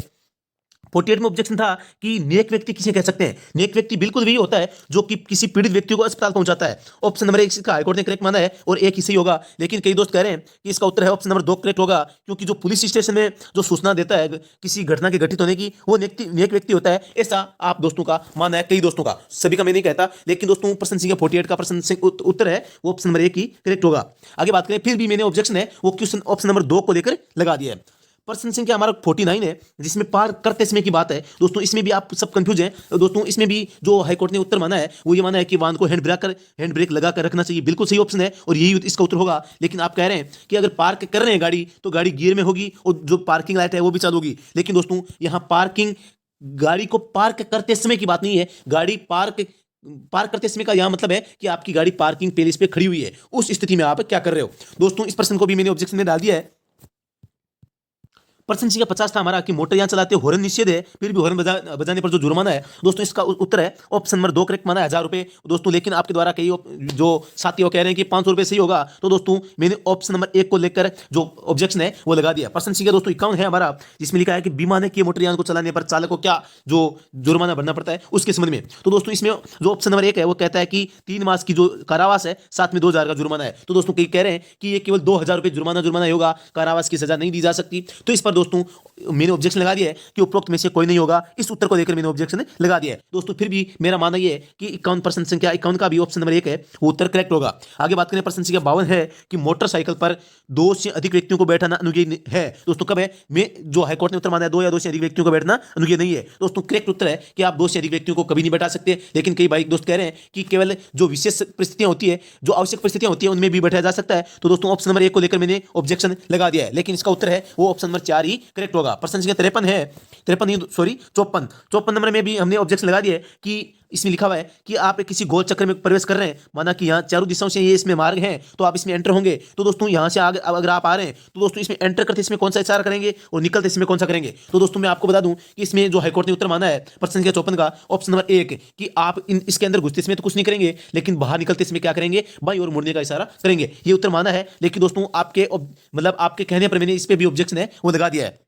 48 में ऑब्जेक्शन था कि नेक व्यक्ति किसे कह सकते हैं। नेक व्यक्ति बिल्कुल वही होता है जो कि किसी पीड़ित व्यक्ति को अस्पताल पहुंचाता है। ऑप्शन नंबर 1 इसका हाईकोर्ट ने करेक्ट माना है और 1 ही सही होगा। लेकिन कई दोस्त कह रहे हैं कि इसका उत्तर है ऑप्शन नंबर 2 करेक्ट होगा, क्योंकि जो पुलिस स्टेशन में जो सूचना देता है किसी घटना के घटित होने की वो नेक व्यक्ति होता है, ऐसा आप दोस्तों का मानना है, कई दोस्तों का, सभी का मैं नहीं कहता। लेकिन दोस्तों प्रश्न संख्या 48 का प्रश्न उत्तर है वो ऑप्शन नंबर 1 ही करेक्ट होगा। आगे बात करें, फिर भी मैंने ऑब्जेक्शन है वो क्वेश्चन ऑप्शन नंबर 2 को लेकर लगा दिया है। प्रश्न संख्या हमारा 49 है, जिसमें पार करते समय की बात है दोस्तों। इसमें भी आप सब कंफ्यूज हैं दोस्तों। इसमें भी जो हाईकोर्ट ने उत्तर माना है वो ये माना है कि वाहन को हैंड ब्रेक लगा कर रखना चाहिए, बिल्कुल सही ऑप्शन है और यही इसका उत्तर होगा। लेकिन आप कह रहे हैं कि अगर पार्क कर रहे हैं गाड़ी तो गाड़ी गियर में होगी और जो पार्किंग लाइट है वो भी चालू होगी। लेकिन दोस्तों यहाँ पार्किंग गाड़ी को पार्क करते समय की बात नहीं है। गाड़ी पार्क करते समय का यह मतलब है कि आपकी गाड़ी पार्किंग प्लेस पे खड़ी हुई है, उस स्थिति में आप क्या कर रहे हो। दोस्तों इस प्रश्न को भी मैंने ऑब्जेक्शन में डाल दिया है। प्रश्न संख्या 50 था हमारा कि मोटरयान चलाते हॉर्न निषेध है फिर भी हॉर्न बजाने पर जो जुर्माना है। दोस्तों इसका उत्तर है ऑप्शन नंबर 2 करेक्ट माना है, 1000 रुपए। दोस्तों लेकिन आपके द्वारा कई जो साथी वो कह रहे हैं कि 500 रुपए सही होगा, तो दोस्तों मैंने ऑप्शन नंबर 1 को लेकर जो ऑब्जेक्शन है वो लगा दिया। प्रश्न संख्या दोस्तों 51 है हमारा, जिसमें लिखा है कि बीमा ने किए मोटरयान को चलाने पर चालक को क्या जो जुर्माना भरना पड़ता है उसके संबंध में। तो दोस्तों इसमें जो ऑप्शन नंबर 1 है वो कहता है कि 3 मास की जो कारावास है साथ में 2000 का जुर्माना है। तो दोस्तों कई कह रहे हैं कि ये केवल 2000 रुपए जुर्माना ही होगा, कारावास की सजा नहीं दी जा सकती। तो इस पर दोस्तों मैंने ऑब्जेक्शन लगा दिया है कि उपरोक्त में से कोई नहीं होगा। इस उत्तर को लेकर मैंने ऑब्जेक्शन लगा दिया है। दोस्तों फिर भी मेरा मानना यह है कि 51 प्रश्न संख्या 51 का भी ऑप्शन नंबर 1 है वो उत्तर करेक्ट होगा। आगे बात करें प्रश्न संख्या 52 है कि मोटरसाइकिल पर 2 से अधिक व्यक्तियों को बैठाना अनुज्ञेय है। दोस्तों कब है, मैं जो हाईकोर्ट ने उत्तर माना है 2 या 2 से अधिक व्यक्तियों को बैठना अनुज्ञेय नहीं है। दोस्तों करेक्ट उत्तर है कि आप 2 से अधिक व्यक्तियों को कभी नहीं बैठा सकते, लेकिन कई भाई दोस्त कह रहे हैं कि केवल जो विशेष परिस्थितियां होती है, जो आवश्यक परिस्थितियां होती है उनमें भी बैठाया जा सकता है। तो दोस्तों ऑप्शन नंबर 1 को लेकर मैंने ऑब्जेक्शन लगा दिया है, लेकिन इसका उत्तर है वो ऑप्शन नंबर 4 ही करेक्ट होगा। प्रश्न संख्या 53 है, 53 नहीं सॉरी 54 नंबर में भी हमने ऑब्जेक्शन लगा दिया है कि इसमें लिखा हुआ है कि आप किसी गोल चक्र में प्रवेश कर रहे हैं, माना कि यहाँ चारों दिशाओं से ये इसमें मार्ग हैं तो आप इसमें एंटर होंगे। तो दोस्तों यहाँ से आगे अगर आप आ रहे हैं तो दोस्तों इसमें एंटर करते इसमें कौन सा इशारा करेंगे और निकलते इसमें कौन सा करेंगे। तो दोस्तों मैं आपको बता दूं कि इसमें जो हाईकोर्ट ने उत्तर माना है प्रश्न संख्या 54 का ऑप्शन नंबर 1 कि आप इसके अंदर घुसते इसमें तो कुछ नहीं करेंगे, लेकिन बाहर निकलते इसमें क्या करेंगे, बाई और मुड़ने का इशारा करेंगे। ये उत्तर माना है, लेकिन दोस्तों आपके कहने पर मैंने इस पर भी ऑब्जेक्शन है वो लगा दिया है।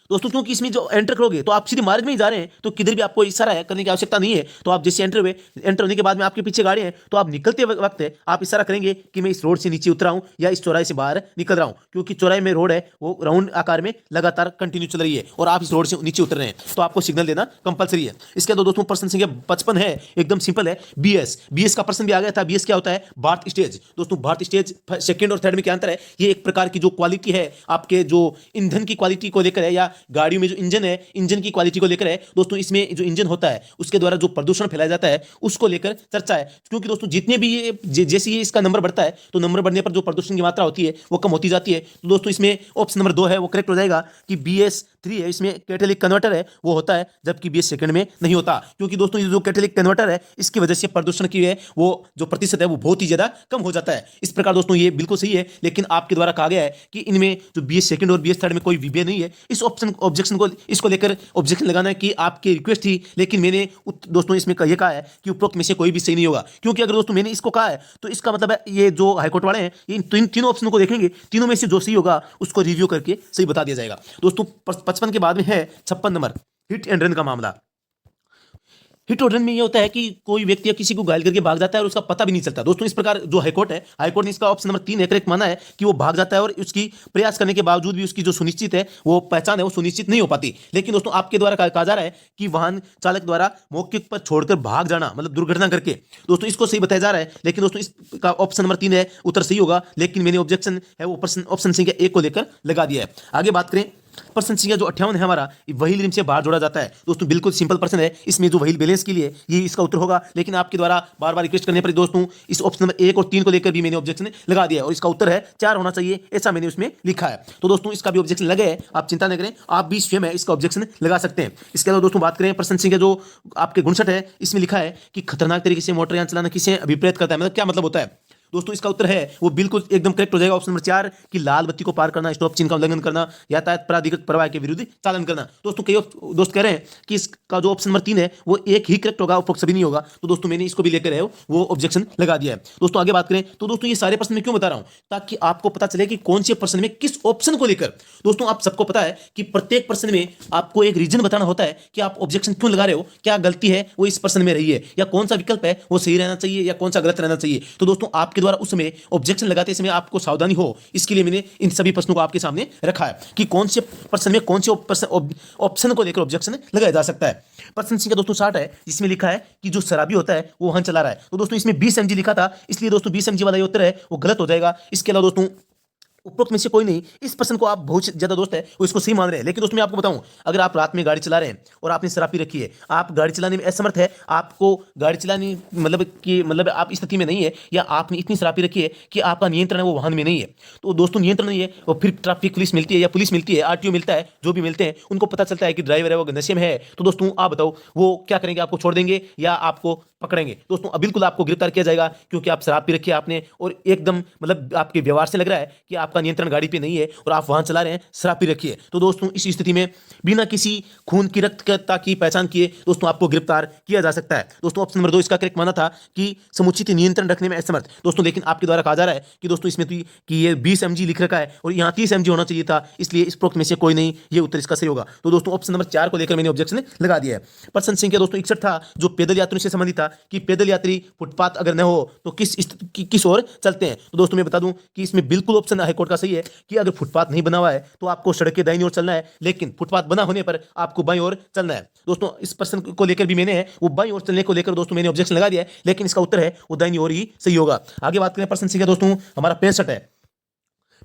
दोस्तों क्योंकि इसमें जो एंटर करोगे तो आप सीधे मार्ग में ही जा रहे हैं, तो किधर भी आपको इशारा है करने की आवश्यकता नहीं है। तो आप जैसे एंटर होने के बाद में आपके पीछे गाड़ी है तो आप निकलते वक्त आप इशारा करेंगे कि मैं इस रोड से नीचे उतरा हूं या इस चौराहे से बाहर निकल रहा हूं, क्योंकि चौराहे में रोड है वो राउंड आकार में लगातार कंटिन्यू चल रही है और आप इस रोड से नीचे उतर रहे हैं, तो आपको सिग्नल देना कंपलसरी है। इसके बाद दोस्तों प्रश्न संख्या 55 है, एकदम सिंपल है, बीएस का प्रश्न भी आ गया था। बीएस क्या होता है, भारत स्टेज। दोस्तों भारत स्टेज सेकंड और थर्ड में क्या अंतर है, ये एक प्रकार की जो क्वालिटी है आपके जो ईंधन की क्वालिटी को लेकर है या गाड़ियों में जो इंजन है इंजन की क्वालिटी को लेकर है। दोस्तों इसमें जो इंजन होता है उसके द्वारा जो प्रदूषण फैलाया जाता है उसको लेकर चर्चा है, क्योंकि दोस्तों जितने भी ये जैसे ही इसका नंबर बढ़ता है तो नंबर बढ़ने पर जो प्रदूषण की मात्रा होती है वो कम होती जाती है। तो दोस्तों इसमें ऑप्शन नंबर 2 है वो करेक्ट हो जाएगा कि BS3 है, इसमें कैटालिटिक कन्वर्टर है वो होता है, जबकि BS सेकंड में नहीं होता, क्योंकि दोस्तों ये जो कैटालिटिक कन्वर्टर है इसकी वजह से प्रदूषण की है वो जो प्रतिशत है वो बहुत ही ज्यादा कम हो जाता है। इस प्रकार दोस्तों ये बिल्कुल सही है, लेकिन आपके द्वारा कहा गया है कि इनमें जो BS सेकंड और BS थर्ड में कोई विभेद नहीं है। इस ऑब्जेक्शन को इसको लेकर ऑब्जेक्शन लगाना की आपकी रिक्वेस्ट थी, लेकिन मैंने दोस्तों इसमें ये कहा है कि उपरोक्त में से कोई भी सही नहीं होगा, क्योंकि अगर दोस्तों मैंने इसको कहा है तो इसका मतलब है ये जो हाईकोर्ट वाले हैं ये इन तीनों ऑप्शनों को देखेंगे, तीनों में से जो सही होगा उसको रिव्यू करके सही बता दिया जाएगा। दोस्तों 55 के बाद में है 56 नंबर, हिट एंड रन का मामला। हिट और रन में ये होता है कि कोई व्यक्ति या किसी को घायल करके भाग जाता है और उसका पता भी नहीं चलता। दोस्तों इस प्रकार जो हाईकोर्ट है, हाईकोर्ट ने इसका ऑप्शन नंबर 3 करेक्ट माना है कि वो भाग जाता है और उसकी प्रयास करने के बावजूद भी उसकी जो सुनिश्चित है वो पहचान है वो सुनिश्चित नहीं हो पाती। लेकिन दोस्तों आपके द्वारा कहा जा रहा है कि वाहन चालक द्वारा मौके पर छोड़कर भाग जाना मतलब दुर्घटना करके, दोस्तों इसको सही बताया जा रहा है, लेकिन दोस्तों इसका ऑप्शन नंबर 3 है उत्तर सही होगा, लेकिन मैंने ऑब्जेक्शन है वो ऑप्शन संख्या 1 को लेकर लगा दिया है। आगे बात करें प्रश्न संख्या जो 58 है हमारा, व्हील रिम से बाहर जोड़ा जाता है। दोस्तों बिल्कुल सिंपल प्रश्न है, इसमें जो व्हील बैलेंस के लिए ये इसका उत्तर होगा, लेकिन आपके द्वारा बार बार रिक्वेस्ट करने पर दोस्तों इस ऑप्शन नंबर 1 और 3 को लेकर भी मैंने ऑब्जेक्शन लगा दिया और इसका उत्तर है 4 होना चाहिए, ऐसा मैंने उसमें लिखा है। तो दोस्तों इसका भी ऑब्जेक्शन लगे है, आप चिंता नहीं करें, आप भी स्वयं है इसका ऑब्जेक्शन लगा सकते हैं। इसके अलावा दोस्तों बात करें प्रश्न संख्या जो आपके 59 है, इसमें लिखा है कि खतरनाक तरीके से मोटरयान चलाना किसे अभिप्रेत करता है, मतलब क्या मतलब होता है। दोस्तों इसका उत्तर है वो बिल्कुल एकदम करेक्ट हो जाएगा ऑप्शन नंबर 4 कि लाल बत्ती को पार करना, स्टॉप चिन्ह का उल्लंघन करना, यातायात प्राधिकृत प्रवाह के विरुद्ध चालन करना। दोस्तों कई दोस्त कह रहे हैं कि इसका जो ऑप्शन नंबर 3 है वो एक ही करेक्ट होगा, उपरोक्त सभी नहीं होगा, तो दोस्तों मैंने इसको भी लेकर है वो ऑब्जेक्शन लगा दिया है। दोस्तों आगे बात करें तो दोस्तों ये सारे प्रश्न मैं क्यों बता रहा हूं, ताकि आपको पता चले कि कौन से प्रश्न में किस ऑप्शन को लेकर। दोस्तों आप सबको पता है कि प्रत्येक प्रश्न में आपको एक रीजन बताना होता है कि आप ऑब्जेक्शन क्यों लगा रहे हो, क्या गलती है वो इस प्रश्न में रही है, या कौन सा विकल्प है वो सही रहना चाहिए या कौन सा गलत रहना चाहिए। तो दोस्तों आपके द्वारा उस समय ऑब्जेक्शन लगाते समय आपको सावधानी हो, इसके लिए मैंने इन सभी प्रश्नों को आपके सामने रखा है कि कौन से प्रश्न में कौन से ऑप्शन को लेकर ऑब्जेक्शन लगाया जा सकता है। प्रश्न संख्या दोस्तों 60 है, जिसमें लिखा है कि जो शराबी होता है वो वाहन चला रहा है। तो दोस्तों इसमें 20 mg लिखा था, इसलिए दोस्तों 20 mg वाला ये उत्तर है वो गलत हो जाएगा। इसके अलावा दोस्तों उपरोक्त में से कोई नहीं, इस प्रश्न को आप बहुत ज्यादा दोस्त है वो इसको सही मान रहे हैं, लेकिन दोस्तों मैं आपको बताऊं, अगर आप रात में गाड़ी चला रहे हैं और आपने शराब पी रखी है, आप गाड़ी चलाने में असमर्थ है, आपको गाड़ी चलाने मतलब आप इस स्थिति में नहीं है, या आपने इतनी शराब पी रखी है कि आपका नियंत्रण है वो वाहन में नहीं है, तो दोस्तों नियंत्रण नहीं है और फिर ट्रैफिक पुलिस मिलती है या पुलिस मिलती है, RTO मिलता है, जो भी मिलते हैं उनको पता चलता है कि ड्राइवर है वो नशे में है, तो दोस्तों आप बताओ वो क्या करेंगे, आपको छोड़ देंगे या आपको पकड़ेंगे। दोस्तों अब बिल्कुल आपको गिरफ्तार किया जाएगा, क्योंकि आप शराब पी रखी है आपने और एकदम मतलब आपके व्यवहार से लग रहा है कि आपका नियंत्रण गाड़ी पे नहीं है और आप वाहन चला रहे हैं, शराब पी रखी है। तो दोस्तों इस स्थिति में बिना किसी खून की रक्तता की पहचान किए दोस्तों आपको गिरफ्तार किया जा सकता है। दोस्तों ऑप्शन नंबर 2 इसका करेक्ट माना था कि समुचित नियंत्रण रखने में असमर्थ। दोस्तों लेकिन आपके द्वारा कहा जा रहा है कि दोस्तों इसमें तो कि ये 20 mg लिख रखा है और यहाँ 30 mg होना चाहिए था, इसलिए इस प्रोक्त में से कोई नहीं, ये उत्तर इसका सही होगा। तो दोस्तों ऑप्शन नंबर 4 को लेकर मैंने ऑब्जेक्शन लगा दिया है। प्रश्न संख्या दोस्तों 61 था जो पैदल यात्रियों से संबंधित था कि पैदल यात्री फुटपाथ अगर न हो तो किस ओर चलते हैं। तो दोस्तों मैं बता दूं कि इसमें बिल्कुल ऑप्शन हाईकोर्ट का सही है कि अगर फुटपाथ नहीं बना हुआ है तो आपको सड़क के दाहिनी ओर चलना है, लेकिन फुटपाथ बना होने पर आपको बाईं ओर चलना है। दोस्तों इस प्रश्न को लेकर भी मैंने वो बाईं ओर चलने को लेकर दोस्तों मैंने ऑब्जेक्शन लगा दिया है, लेकिन इसका उत्तर है वो दाहिनी ओर ही सही होगा। आगे बात करें प्रश्न संख्या दोस्तों हमारा 65 है।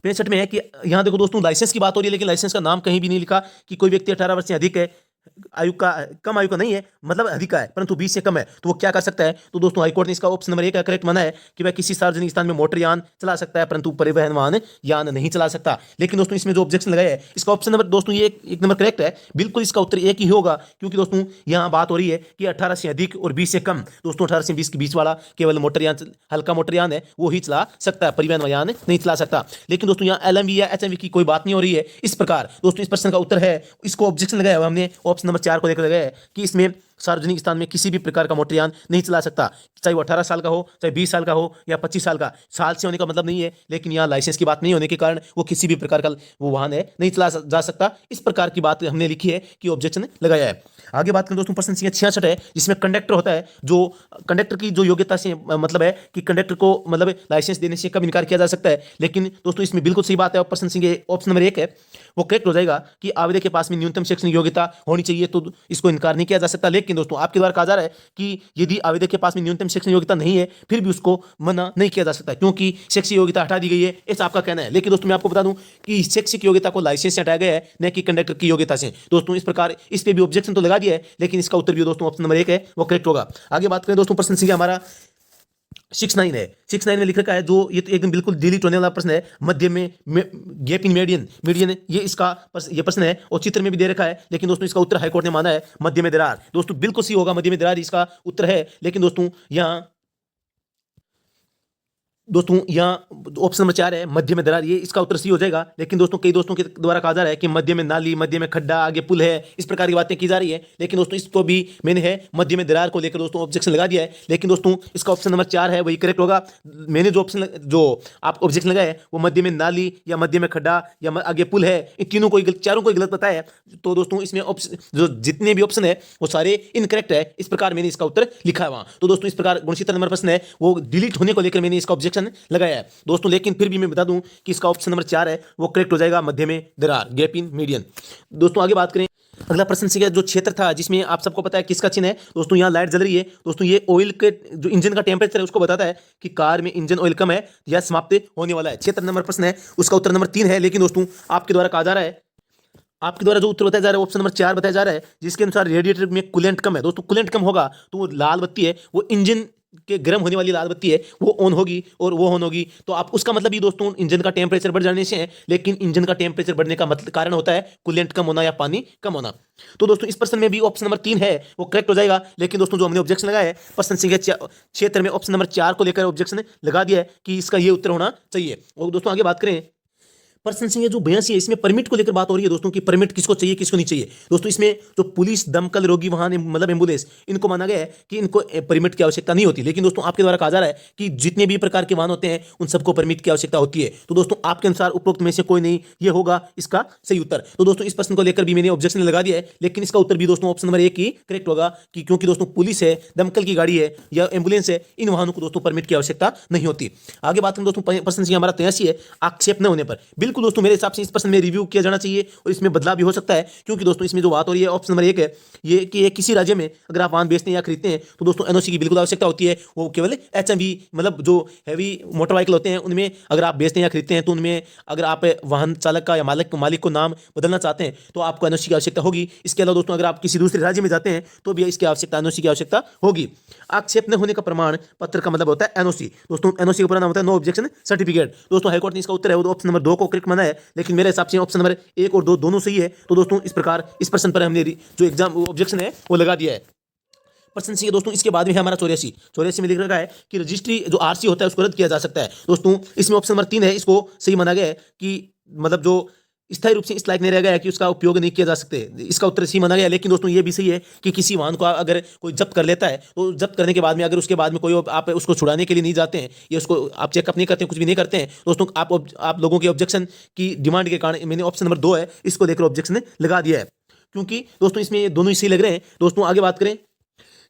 65 में है कि यहाँ देखो दोस्तों लाइसेंस की बात हो रही है, लेकिन लाइसेंस का नाम कहीं भी नहीं लिखा कि कोई व्यक्ति 18 वर्ष से अधिक है, आयु का कम आयु का नहीं है, मतलब अधिक का है परंतु 20 से कम है, तो वो क्या कर सकता है। तो दोस्तों हाईकोर्ट ने इसका ऑप्शन नंबर 1 का करेक्ट माना है कि वह किसी सार्वजनिक स्थान में मोटर यान चला सकता है परंतु परिवहन वाहन यान नहीं चला सकता। लेकिन दोस्तों इसमें जो ऑब्जेक्शन लगाया है इसका ऑप्शन नंबर दोस्तों ये एक नंबर करेक्ट है, बिल्कुल इसका उत्तर एक ही होगा, क्योंकि दोस्तों यहाँ बात हो रही है कि 18 से अधिक और 20 से कम। दोस्तों 18 से 20 के बीच वाला केवल मोटर यान, हल्का मोटर यान है वो ही चला सकता है, परिवहन यान नहीं चला सकता। लेकिन दोस्तों यहाँ LMV या HMV की कोई बात नहीं हो रही है। इस प्रकार दोस्तों इस प्रश्न का उत्तर है, इसको ऑब्जेक्शन लगाया हुआ हमने ऑप्शन नंबर 4 को लेकर लगाया है कि इसमें सार्वजनिक स्थान में किसी भी प्रकार का मोटर यान नहीं चला सकता, चाहे वो 18 साल का हो, चाहे 20 साल का हो या 25 साल का। साल से होने का मतलब नहीं है, लेकिन यहाँ लाइसेंस की बात नहीं होने के कारण वो किसी भी प्रकार का वो वाहन है नहीं चला जा सकता। इस प्रकार की बात हमने लिखी है कि ऑब्जेक्शन लगाया है। आगे बात करें दोस्तों प्रश्न संख्या 66 है जिसमें कंडक्टर होता है, जो कंडक्टर की जो योग्यता से मतलब है कि कंडक्टर को मतलब लाइसेंस देने से कब इनकार किया जा सकता है। लेकिन दोस्तों इसमें बिल्कुल सही बात है, प्रश्न संख्या ऑप्शन नंबर 1 है वो करेक्ट हो जाएगा कि आवेदक के पास में न्यूनतम शैक्षणिक योग्यता होनी चाहिए, तो इसको इनकार नहीं किया जा सकता। लेकिन दोस्तों आपके द्वारा कहा जा रहा है कि यदि आवेदक के पास में न्यूनतम शैक्षणिक योग्यता नहीं है फिर भी उसको मना नहीं किया जा सकता, क्योंकि शैक्षिक योग्यता हटा दी गई है, ऐसा आपका कहना है। लेकिन दोस्तों मैं आपको बता दूं कि शैक्षिक योग्यता को लाइसेंस से हटाया गया है, न कि कंडक्टर की योग्यता से। दोस्तों इस प्रकार इस पे भी ऑब्जेक्शन तो लगा दिया है, लेकिन इसका उत्तर भी दोस्तों ऑप्शन नंबर 1 है वो करेक्ट होगा। आगे बात करें दोस्तों प्रश्न संख्या हमारा 69 है। 69 में लिख रखा है, जो ये तो एकदम बिल्कुल डिलीट होने वाला प्रश्न है, मध्य में गैप इन मीडियन मीडियन ये इसका ये प्रश्न है और चित्र में भी दे रखा है, लेकिन दोस्तों इसका उत्तर हाईकोर्ट ने माना है मध्य में दरार। दोस्तों बिल्कुल सही होगा, मध्य में दरार इसका उत्तर है। लेकिन दोस्तों यहाँ ऑप्शन नंबर 4 है मध्य में दरार, ये इसका उत्तर सही हो जाएगा। लेकिन दोस्तों कई दोस्तों के द्वारा कहा जा रहा है कि मध्य में नाली, मध्य में खड्डा, आगे पुल है, इस प्रकार की बातें की जा रही है। लेकिन दोस्तों इसको भी मैंने है मध्य में दरार को लेकर दोस्तों ऑब्जेक्शन लगा दिया है। लेकिन दोस्तों इसका ऑप्शन नंबर 4 है वही करेक्ट होगा। मैंने जो आप ऑब्जेक्शन लगाया है वो मध्य में नाली या मध्य में खड्डा या आगे पुल है, इन तीनों को चारों को गलत बताया है। तो दोस्तों इसमें जो जितने भी ऑप्शन है वो सारे इनकरेक्ट है, इस प्रकार मैंने इसका उत्तर लिखा है वहां। तो दोस्तों इस प्रकार गुणसूत्र नंबर प्रश्न है वो डिलीट होने को लेकर मैंने इसका ऑब्जेक्शन लगाया है दोस्तों। लेकिन फिर भी मैं बता दूं कि इसका ऑप्शन नंबर 4 है वो करेक्ट हो जाएगा, मध्य में दरार, गैप इन मीडियन। दोस्तों आगे बात करें अगला प्रश्न संख्या जो क्षेत्र था जिसमें आप सबको पता है किसका चिन्ह है। दोस्तों यहाँ लाइट जल रही है। दोस्तों ये ऑयल के जो इंजन का टेम्परेचर है उसको बताता है कि कार में इंजन ऑयल कम है या समाप्त होने वाला है। क्षेत्र नंबर प्रश्न है उसका उत्तर नंबर 3 है। लेकिन दोस्तों आपके द्वारा कहा जा रहा है, आपके द्वारा जो उत्तर बताया जा रहा है ऑप्शन नंबर 4 बताया जा रहा है, जिसके अनुसार रेडिएटर में कूलेंट कम है। दोस्तों कूलेंट कम होगा तो वो लाल बत्ती है, वो इंजन के गर्म होने वाली लाल बत्ती है वो ऑन होगी और वो ऑन होगी। तो आप उसका मतलब ये दोस्तों इंजन का टेम्परेचर बढ़ जाने से है, लेकिन इंजन का टेम्परेचर बढ़ने का मतलब कारण होता है कूलेंट कम होना या पानी कम होना। तो दोस्तों इस प्रश्न में भी ऑप्शन नंबर 3 है वो करेक्ट हो जाएगा। लेकिन दोस्तों जो हमने ऑब्जेक्शन लगाया है प्रश्न संख्या क्षेत्र में ऑप्शन नंबर 4 को लेकर ऑब्जेक्शन लगा दिया है कि इसका ये उत्तर होना चाहिए। और दोस्तों आगे बात करें प्रश्न संख्या जो 82 है इसमें परमिट को लेकर बात हो रही है दोस्तों कि परमिट किसको चाहिए किसको नहीं चाहिए। दोस्तों इसमें जो पुलिस, दमकल, रोगी वाहन मतलब एम्बुलेंस, इनको माना गया है कि इनको परमिट की आवश्यकता नहीं होती। लेकिन दोस्तों आपके द्वारा कहा जा रहा है कि जितने भी प्रकार के वाहन होते हैं उन सबको परमिट की आवश्यकता होती है। तो दोस्तों आपके अनुसार उपरोक्त में से कोई नहीं, ये होगा इसका सही उत्तर। तो दोस्तों इस प्रश्न को लेकर भी मैंने ऑब्जेक्शन लगा दिया है, लेकिन इसका उत्तर भी दोस्तों ऑप्शन नंबर 1 ही करेक्ट होगा कि क्योंकि दोस्तों पुलिस है, दमकल की गाड़ी है या एम्बुलेंस है, इन वाहनों को दोस्तों परमिट की आवश्यकता नहीं होती। आगे बात करें दोस्तों प्रश्न संख्या हमारा 83 है आक्षेप न होने पर। बिल्कुल दोस्तों मेरे हिसाब से प्रश्न में रिव्यू किया जाना चाहिए और इसमें बदलाव भी हो सकता है, क्योंकि दोस्तों इसमें जो बात हो रही है ऑप्शन नंबर 1 है ये कि किसी राज्य में अगर आप वाहन बेचते हैं या खरीदते हैं तो दोस्तों एनओसी की बिल्कुल आवश्यकता होती है। वो केवल एचएमवी मतलब जो हैवी मोटर व्हीकल होते हैं उनमें अगर आप बेचते हैं या खरीदते हैं तो उनमें अगर आप वाहन चालक का या मालिक को नाम बदलना चाहते हैं तो आपको एनओसी की आवश्यकता होगी। इसके अलावा दोस्तों अगर आप किसी दूसरे राज्य में जाते हैं तो भी इसकी आवश्यकता एनओसी की आवश्यकता होगी। आक्षेप न होने का प्रमाण पत्र का मतलब होता है एनओसी। दोस्तों एनओसी का पूरा नाम होता है नो ऑब्जेक्शन सर्टिफिकेट। दोस्तों हाईकोर्ट ने इसका उत्तर है वो ऑप्शन नंबर 2 को करेक्ट माना है, लेकिन मेरे हिसाब से ऑप्शन नंबर 1 और 2 दोनों सही है। तो दोस्तों इस प्रकार इस प्रश्न पर हमने जो एग्जाम ऑब्जेक्शन है वो लगा दिया है। प्रश्न सी है दोस्तों, इसके बाद में है हमारा 84 में लिख रखा है कि रजिस्ट्री जो आरसी होता है उसको रद्द किया जा सकता है। दोस्तों इसमें ऑप्शन नंबर 3 है, इसको सही माना गया है कि मतलब जो स्थायी रूप से इस लायक नहीं रह गया है कि उसका उपयोग नहीं किया जा सकते, इसका उत्तर सही माना गया है। लेकिन दोस्तों ये भी सही है कि किसी वाहन को अगर कोई जब्त कर लेता है तो जब्त करने के बाद में अगर उसके बाद में कोई आप उसको छुड़ाने के लिए नहीं जाते हैं या उसको आप चेकअप नहीं करते हैं, कुछ भी नहीं करते हैं दोस्तों, आप लोगों के ऑब्जेक्शन की डिमांड के कारण मैंने ऑप्शन नंबर 2 है इसको लेकर ऑब्जेक्शन लगा दिया है, क्योंकि दोस्तों इसमें दोनों ही सही लग रहे हैं। दोस्तों आगे बात करें,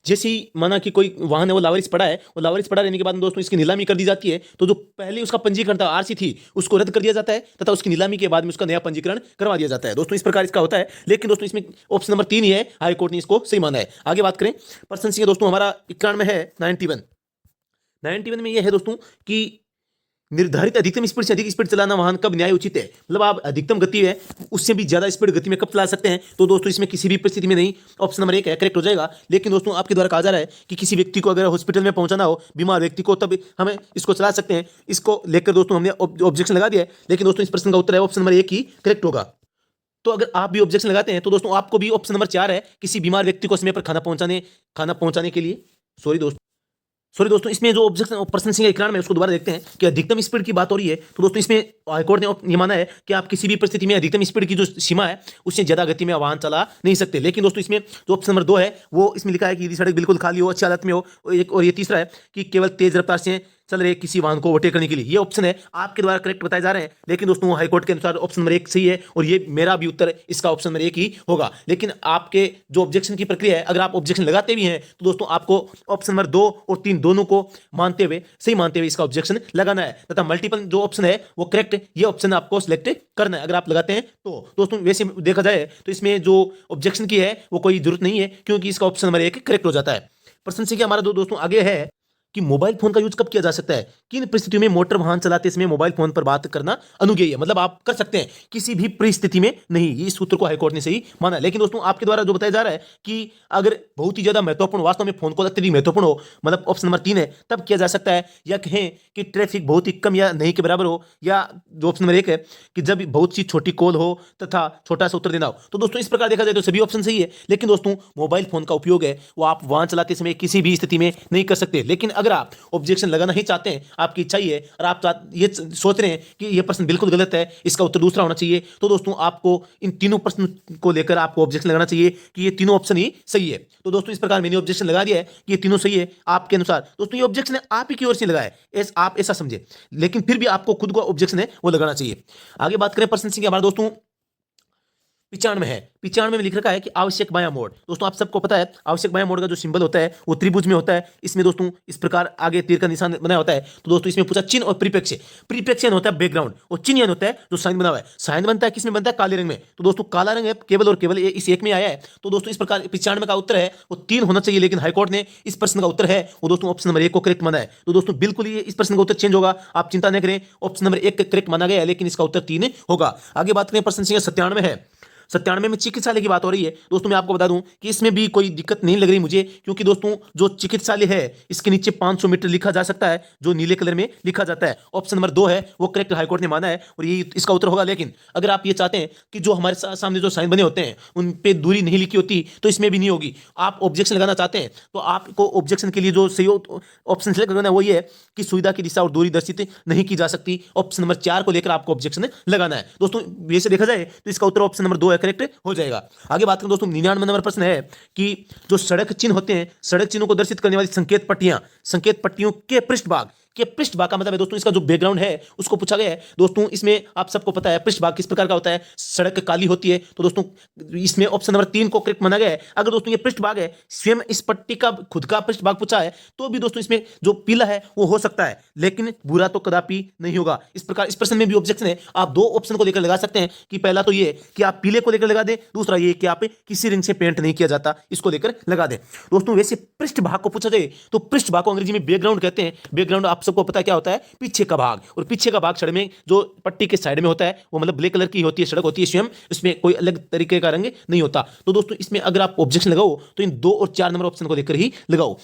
जैसे ही माना कि कोई वाहन है वो लावारिस पड़ा है, वो लावारिस पड़ा रहने के बाद दोस्तों इसकी नीलामी कर दी जाती है, तो जो पहले उसका पंजीकरण था आरसी थी उसको रद्द कर दिया जाता है तथा उसकी नीलामी के बाद में उसका नया पंजीकरण करवा दिया जाता है। दोस्तों इस प्रकार इसका होता है, लेकिन दोस्तों इसमें ऑप्शन नंबर 3 ही है, हाई कोर्ट ने इसको सही माना है। आगे बात करें, प्रश्न सी दोस्तों हमारा 91 में है 91 में यह है दोस्तों कि निर्धारित अधिकतम स्पीड से अधिक स्पीड चलाना वाहन कब न्याय उचित है, मतलब आप अधिकतम गति है उससे भी ज्यादा स्पीड गति में कब चला सकते हैं, तो दोस्तों इसमें किसी भी परिस्थिति में नहीं, ऑप्शन नंबर 1 है करेक्ट हो जाएगा। लेकिन दोस्तों आपके द्वारा कहा जा रहा है कि किसी व्यक्ति को अगर हॉस्पिटल में पहुंचाना हो, बीमार व्यक्ति को, तब हमें इसको चला सकते हैं। इसको लेकर दोस्तों हमने ऑब्जेक्शन लगा दिया है, लेकिन दोस्तों इस प्रश्न का उत्तर है ऑप्शन नंबर 1 ही करेक्ट होगा। तो अगर आप भी ऑब्जेक्शन लगाते हैं तो दोस्तों आपको भी ऑप्शन नंबर 4 है, किसी बीमार व्यक्ति को समय पर खाना पहुंचाने के लिए, सॉरी दोस्तों इसमें जो ऑब्जेक्शन प्रश्न संख्या 91 में उसको दोबारा देखते हैं कि अधिकतम स्पीड की बात हो रही है, तो दोस्तों इसमें हाईकोर्ट ने ये माना है कि आप किसी भी परिस्थिति में अधिकतम स्पीड की जो सीमा है उससे ज्यादा गति में वाहन चला नहीं सकते। लेकिन दोस्तों इसमें जो ऑप्शन नंबर 2 है वो इसमें लिखा है कि यदि सड़क बिल्कुल खाली हो, अच्छी हालत में हो, और ये तीसरा है कि केवल तेज रफ्तार से चल रहे किसी वाहन को ओवरटेक करने के लिए, ये ऑप्शन है आपके द्वारा करेक्ट बताए जा रहे हैं। लेकिन दोस्तों हाईकोर्ट के अनुसार ऑप्शन नंबर 1 सही है और ये मेरा भी उत्तर इसका ऑप्शन नंबर 1 ही होगा। लेकिन आपके जो ऑब्जेक्शन की प्रक्रिया है, अगर आप ऑब्जेक्शन लगाते भी हैं तो दोस्तों आपको ऑप्शन नंबर 2 और 3 दोनों को सही मानते हुए इसका ऑब्जेक्शन लगाना है तथा मल्टीपल जो ऑप्शन है वो करेक्ट, ये ऑप्शन आपको सिलेक्ट करना है अगर आप लगाते हैं तो। दोस्तों वैसे देखा जाए तो इसमें जो ऑब्जेक्शन की है वो कोई जरूरत नहीं है, क्योंकि इसका ऑप्शन नंबर 1 करेक्ट हो जाता है। प्रश्न संख्या हमारा दोस्तों आगे है कि मोबाइल फोन का यूज कब किया जा सकता है, किन परिस्थितियों में मोटर वाहन चलाते समय मोबाइल फोन पर बात करना अनुज्ञेय है, मतलब आप कर सकते हैं, किसी भी परिस्थिति में नहीं, ये सूत्र को हाईकोर्ट ने सही माना। लेकिन दोस्तों आपके द्वारा जो बताया जा रहा है कि अगर बहुत ही ज्यादा महत्वपूर्ण, वास्तव में फोन कॉल अत्यधिक महत्वपूर्ण हो, मतलब ऑप्शन नंबर 3 है, तब किया जा सकता है, या कहें कि ट्रैफिक बहुत ही कम या नहीं के बराबर हो, या जो ऑप्शन नंबर 1 है कि जब बहुत सी छोटी कॉल हो तथा छोटा सा उत्तर देना हो। तो दोस्तों इस प्रकार देखा जाए तो सभी ऑप्शन सही है, लेकिन दोस्तों मोबाइल फोन का उपयोग है वो आप वाहन चलाते समय किसी भी स्थिति में नहीं कर सकते। लेकिन अगर आप ऑब्जेक्शन लगाना ही चाहते हैं, आपकी इच्छा ही है और आप ये सोच रहे हैं कि यह प्रश्न बिल्कुल गलत है, इसका उत्तर दूसरा होना चाहिए, तो दोस्तों आपको इन तीनों प्रश्न को लेकर आपको ऑब्जेक्शन लगाना चाहिए कि ये तीनों ऑप्शन ही सही है। तो दोस्तों इस प्रकार मैंने ऑब्जेक्शन लगा दिया है कि ये तीनों सही है आपके अनुसार। दोस्तों ये ऑब्जेक्शन है आप ही की ओर से लगाए, आप ऐसा समझे, लेकिन फिर भी आपको खुद को ऑब्जेक्शन है वो लगाना चाहिए। आगे बात करें प्रश्न संख्या हमारा दोस्तों 95 है। 95 में लिख रखा है कि आवश्यक बायां मोड़। दोस्तों आप सबको पता है आवश्यक बायां मोड़ का जो सिंबल होता है वो त्रिभुज में होता है। इसमें दोस्तों इस प्रकार आगे तीर का निशान बनाया होता है। तो दोस्तों इसमें पूछा चिन्ह और परिप्रेक्ष्य। परिप्रेक्ष्य होता है बैकग्राउंड और चिन्ह होता है जो साइन बना हुआ है। साइन बनता है किसमें बनता है, काले रंग में। तो दोस्तों काला रंग है केवल और केवल इस एक में आया है। तो दोस्तों इस प्रकार 95 का उत्तर है वो 3 होना चाहिए, लेकिन हाईकोर्ट ने इस प्रश्न का उत्तर है वो दोस्तों ऑप्शन नंबर 1 को करेक्ट माना है। तो दोस्तों बिल्कुल ये इस प्रश्न का उत्तर चेंज होगा, आप चिंता न करें, ऑप्शन नंबर 1 करेक्ट माना गया है, लेकिन इसका उत्तर 3 होगा। आगे बात करें प्रश्न संख्या 97 है। 97 में चिकित्सालय की बात हो रही है। दोस्तों मैं आपको बता दूं कि इसमें भी कोई दिक्कत नहीं लग रही मुझे, क्योंकि दोस्तों जो चिकित्सालय है इसके नीचे 500 मीटर लिखा जा सकता है, जो नीले कलर में लिखा जाता है। ऑप्शन नंबर 2 है वो करेक्ट हाईकोर्ट ने माना है और ये इसका उत्तर होगा। लेकिन अगर आप ये चाहते हैं कि जो हमारे सामने जो साइन बने होते हैं उन पे दूरी नहीं लिखी होती, तो इसमें भी नहीं होगी। आप ऑब्जेक्शन लगाना चाहते हैं तो आपको ऑब्जेक्शन के लिए जो सही ऑप्शन सेलेक्ट करना है वो ये है कि सुविधा की दिशा और दूरी दर्शित नहीं की जा सकती। ऑप्शन नंबर 4 को लेकर आपको ऑब्जेक्शन लगाना है। दोस्तों वैसे देखा जाए तो इसका उत्तर ऑप्शन नंबर 2 है, करेक्ट हो जाएगा। आगे बात करें दोस्तों 99 नंबर प्रश्न है कि जो सड़क चिन्ह होते हैं, सड़क चिन्हों को दर्शित करने वाली संकेत पट्टियों के पृष्ठभाग का मतलब है दोस्तों इसका जो बैकग्राउंड है उसको पूछा गया है। दोस्तों इसमें आप सबको पता है पृष्ठभाग किस प्रकार का होता है, सड़क काली होती है। तो दोस्तों इसमें ऑप्शन नंबर 3 को करेक्ट माना गया है। अगर दोस्तों ये पृष्ठभाग है, स्वयं इस पट्टी का खुद का पृष्ठभाग पूछा है, तो भी दोस्तों इसमें जो पीला है वो हो सकता है, लेकिन बुरा तो कदापि नहीं होगा। इस प्रकार इस प्रश्न में भी ऑब्जेक्शन है, आप 2 ऑप्शन को लेकर लगा सकते हैं कि पहला तो ये कि आप पीले को लेकर लगा दें, दूसरा ये कि आप किसी रंग से पेंट नहीं किया जाता, इसको लेकर लगा दें। दोस्तों वैसे पृष्ठभाग को पूछा जाए तो पृष्ठभाग को अंग्रेजी में बैकग्राउंड कहते हैं। बैकग्राउंड आप आप सबको पता है क्या होता है, पीछे का भाग, और पीछे का भाग सड़क में जो पट्टी के साइड में होता है वो मतलब ब्लैक कलर की होती है, सड़क होती है स्वयं, इसमें कोई अलग तरीके का रंग नहीं होता। तो दोस्तों इसमें अगर आप ऑब्जेक्शन लगाओ तो इन 2 और 4 नंबर ऑप्शन को देखकर ही लगाओ।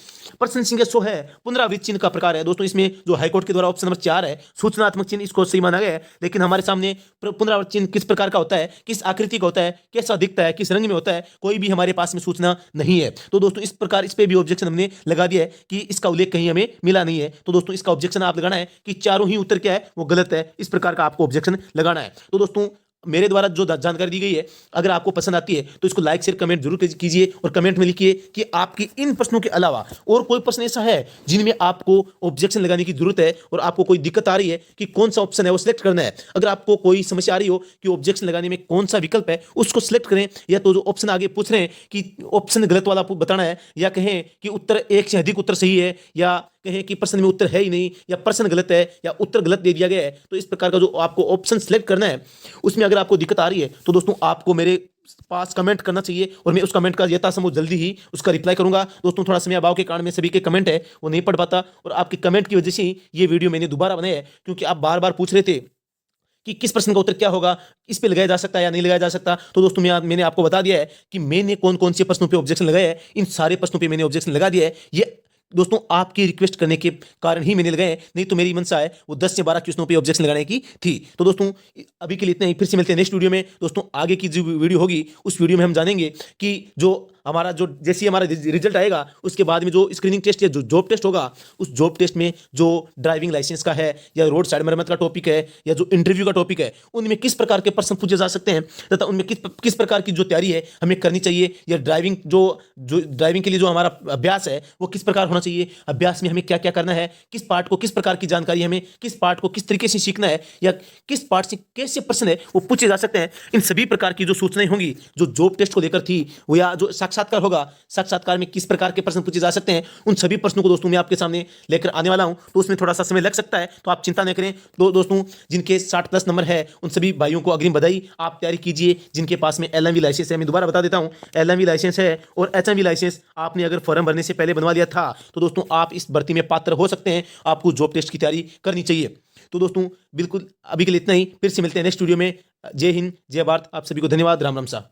प्रश्न संख्या 100 है, पुनरावृत्त चिन्ह का प्रकार है। दोस्तों इसमें जो हाईकोर्ट के द्वारा ऑप्शन नंबर 4 है, सूचनात्मक चिन्ह, इसको सही माना गया है, लेकिन हमारे सामने पुनरावृत्त चिन्ह किस प्रकार का होता है, किस आकृति का होता है, कैसा दिखता है, किस रंग में होता है, कोई भी हमारे पास में सूचना नहीं है। तो दोस्तों इस प्रकार इस पे भी ऑब्जेक्शन हमने लगा दिया है कि इसका उल्लेख कहीं हमें मिला नहीं है। तो दोस्तों इसका ऑब्जेक्शन आप लगाना है कि चारों ही उत्तर क्या है वो गलत है, इस प्रकार का आपको ऑब्जेक्शन लगाना है। तो दोस्तों मेरे द्वारा जो जानकारी दी गई है, अगर आपको पसंद आती है तो इसको लाइक शेयर कमेंट जरूर कीजिए, और कमेंट में लिखिए कि आपकी इन प्रश्नों के अलावा और कोई प्रश्न ऐसा है जिनमें आपको ऑब्जेक्शन लगाने की जरूरत है और आपको कोई दिक्कत आ रही है कि कौन सा ऑप्शन है वो सिलेक्ट करना है। अगर आपको कोई समस्या आ रही हो कि ऑब्जेक्शन लगाने में कौन सा विकल्प है उसको सिलेक्ट करें, या तो जो ऑप्शन आगे पूछ रहे हैं कि ऑप्शन गलत वाला बताना है, या कहें कि उत्तर एक से अधिक उत्तर सही है, या कहें कि प्रश्न में उत्तर है ही नहीं, या प्रश्न गलत है, या उत्तर गलत दे दिया गया है, तो इस प्रकार का जो आपको ऑप्शन सिलेक्ट करना है उसमें अगर आपको दिक्कत आ रही है तो दोस्तों आपको मेरे पास कमेंट करना चाहिए, और मैं उस कमेंट का यथासंभव जल्दी ही उसका रिप्लाई करूंगा। दोस्तों थोड़ा समय अभाव के कारण मैं सभी के कमेंट है वो नहीं पढ़ पाता, और आपके कमेंट की वजह से ही ये वीडियो मैंने दोबारा बनाया है, क्योंकि आप बार बार पूछ रहे थे कि किस प्रश्न का उत्तर क्या होगा, इस पे लगाया जा सकता है या नहीं लगाया जा सकता। तो दोस्तों मैंने आपको बता दिया है कि मैंने कौन कौन से प्रश्नों पे ऑब्जेक्शन लगाया है, इन सारे प्रश्नों पे मैंने ऑब्जेक्शन लगा दिया है। ये दोस्तों आपकी रिक्वेस्ट करने के कारण ही मैंने लगाए, नहीं तो मेरी मंशा है वो 10 से 12 क्वेश्चनों पे ऑब्जेक्शन लगाने की थी। तो दोस्तों अभी के लिए इतना ही, फिर से मिलते हैं नेक्स्ट वीडियो में। दोस्तों आगे की जो वीडियो होगी उस वीडियो में हम जानेंगे कि जो हमारा जो जैसे ही हमारा रिजल्ट आएगा उसके बाद में जो स्क्रीनिंग टेस्ट या जो जॉब टेस्ट होगा, उस जॉब टेस्ट में जो ड्राइविंग लाइसेंस का है, या रोड साइड मरम्मत का टॉपिक है, या जो इंटरव्यू का टॉपिक है, उनमें किस प्रकार के प्रश्न पूछे जा सकते हैं, तथा उनमें किस प्रकार की जो तैयारी है हमें करनी चाहिए, या ड्राइविंग जो ड्राइविंग के लिए जो हमारा अभ्यास है वो किस प्रकार होना चाहिए, अभ्यास में हमें क्या क्या करना है, किस पार्ट को किस प्रकार की जानकारी हमें, किस पार्ट को किस तरीके से सीखना है, या किस पार्ट से कैसे प्रश्न है वो पूछे जा सकते हैं। इन सभी प्रकार की जो सूचनाएं होंगी जो जॉब टेस्ट को लेकर थी, वो या जो साक्षात्कार होगा, साक्षात्कार में किस प्रकार के प्रश्न पूछे जा सकते हैं, उन सभी प्रश्नों को दोस्तों मैं आपके सामने लेकर आने वाला हूं। तो उसमें थोड़ा सा समय लग सकता है, तो आप चिंता न करें। तो दोस्तों जिनके 60+ नंबर है उन सभी भाइयों को अग्रिम बधाई, आप तैयारी कीजिए। जिनके पास में LMV लाइसेंस है, मैं दोबारा बता देता हूं, LMV लाइसेंस है और HMV लाइसेंस आपने अगर फॉर्म भरने से पहले बनवा लिया था तो दोस्तों आप इस भर्ती में पात्र हो सकते हैं, आपको जॉब टेस्ट की तैयारी करनी चाहिए। तो दोस्तों बिल्कुल अभी के लिए इतना ही, फिर से मिलते हैं नेक्स्ट वीडियो में। जय हिंद, जय भारत, आप सभी को धन्यवाद, राम राम सा।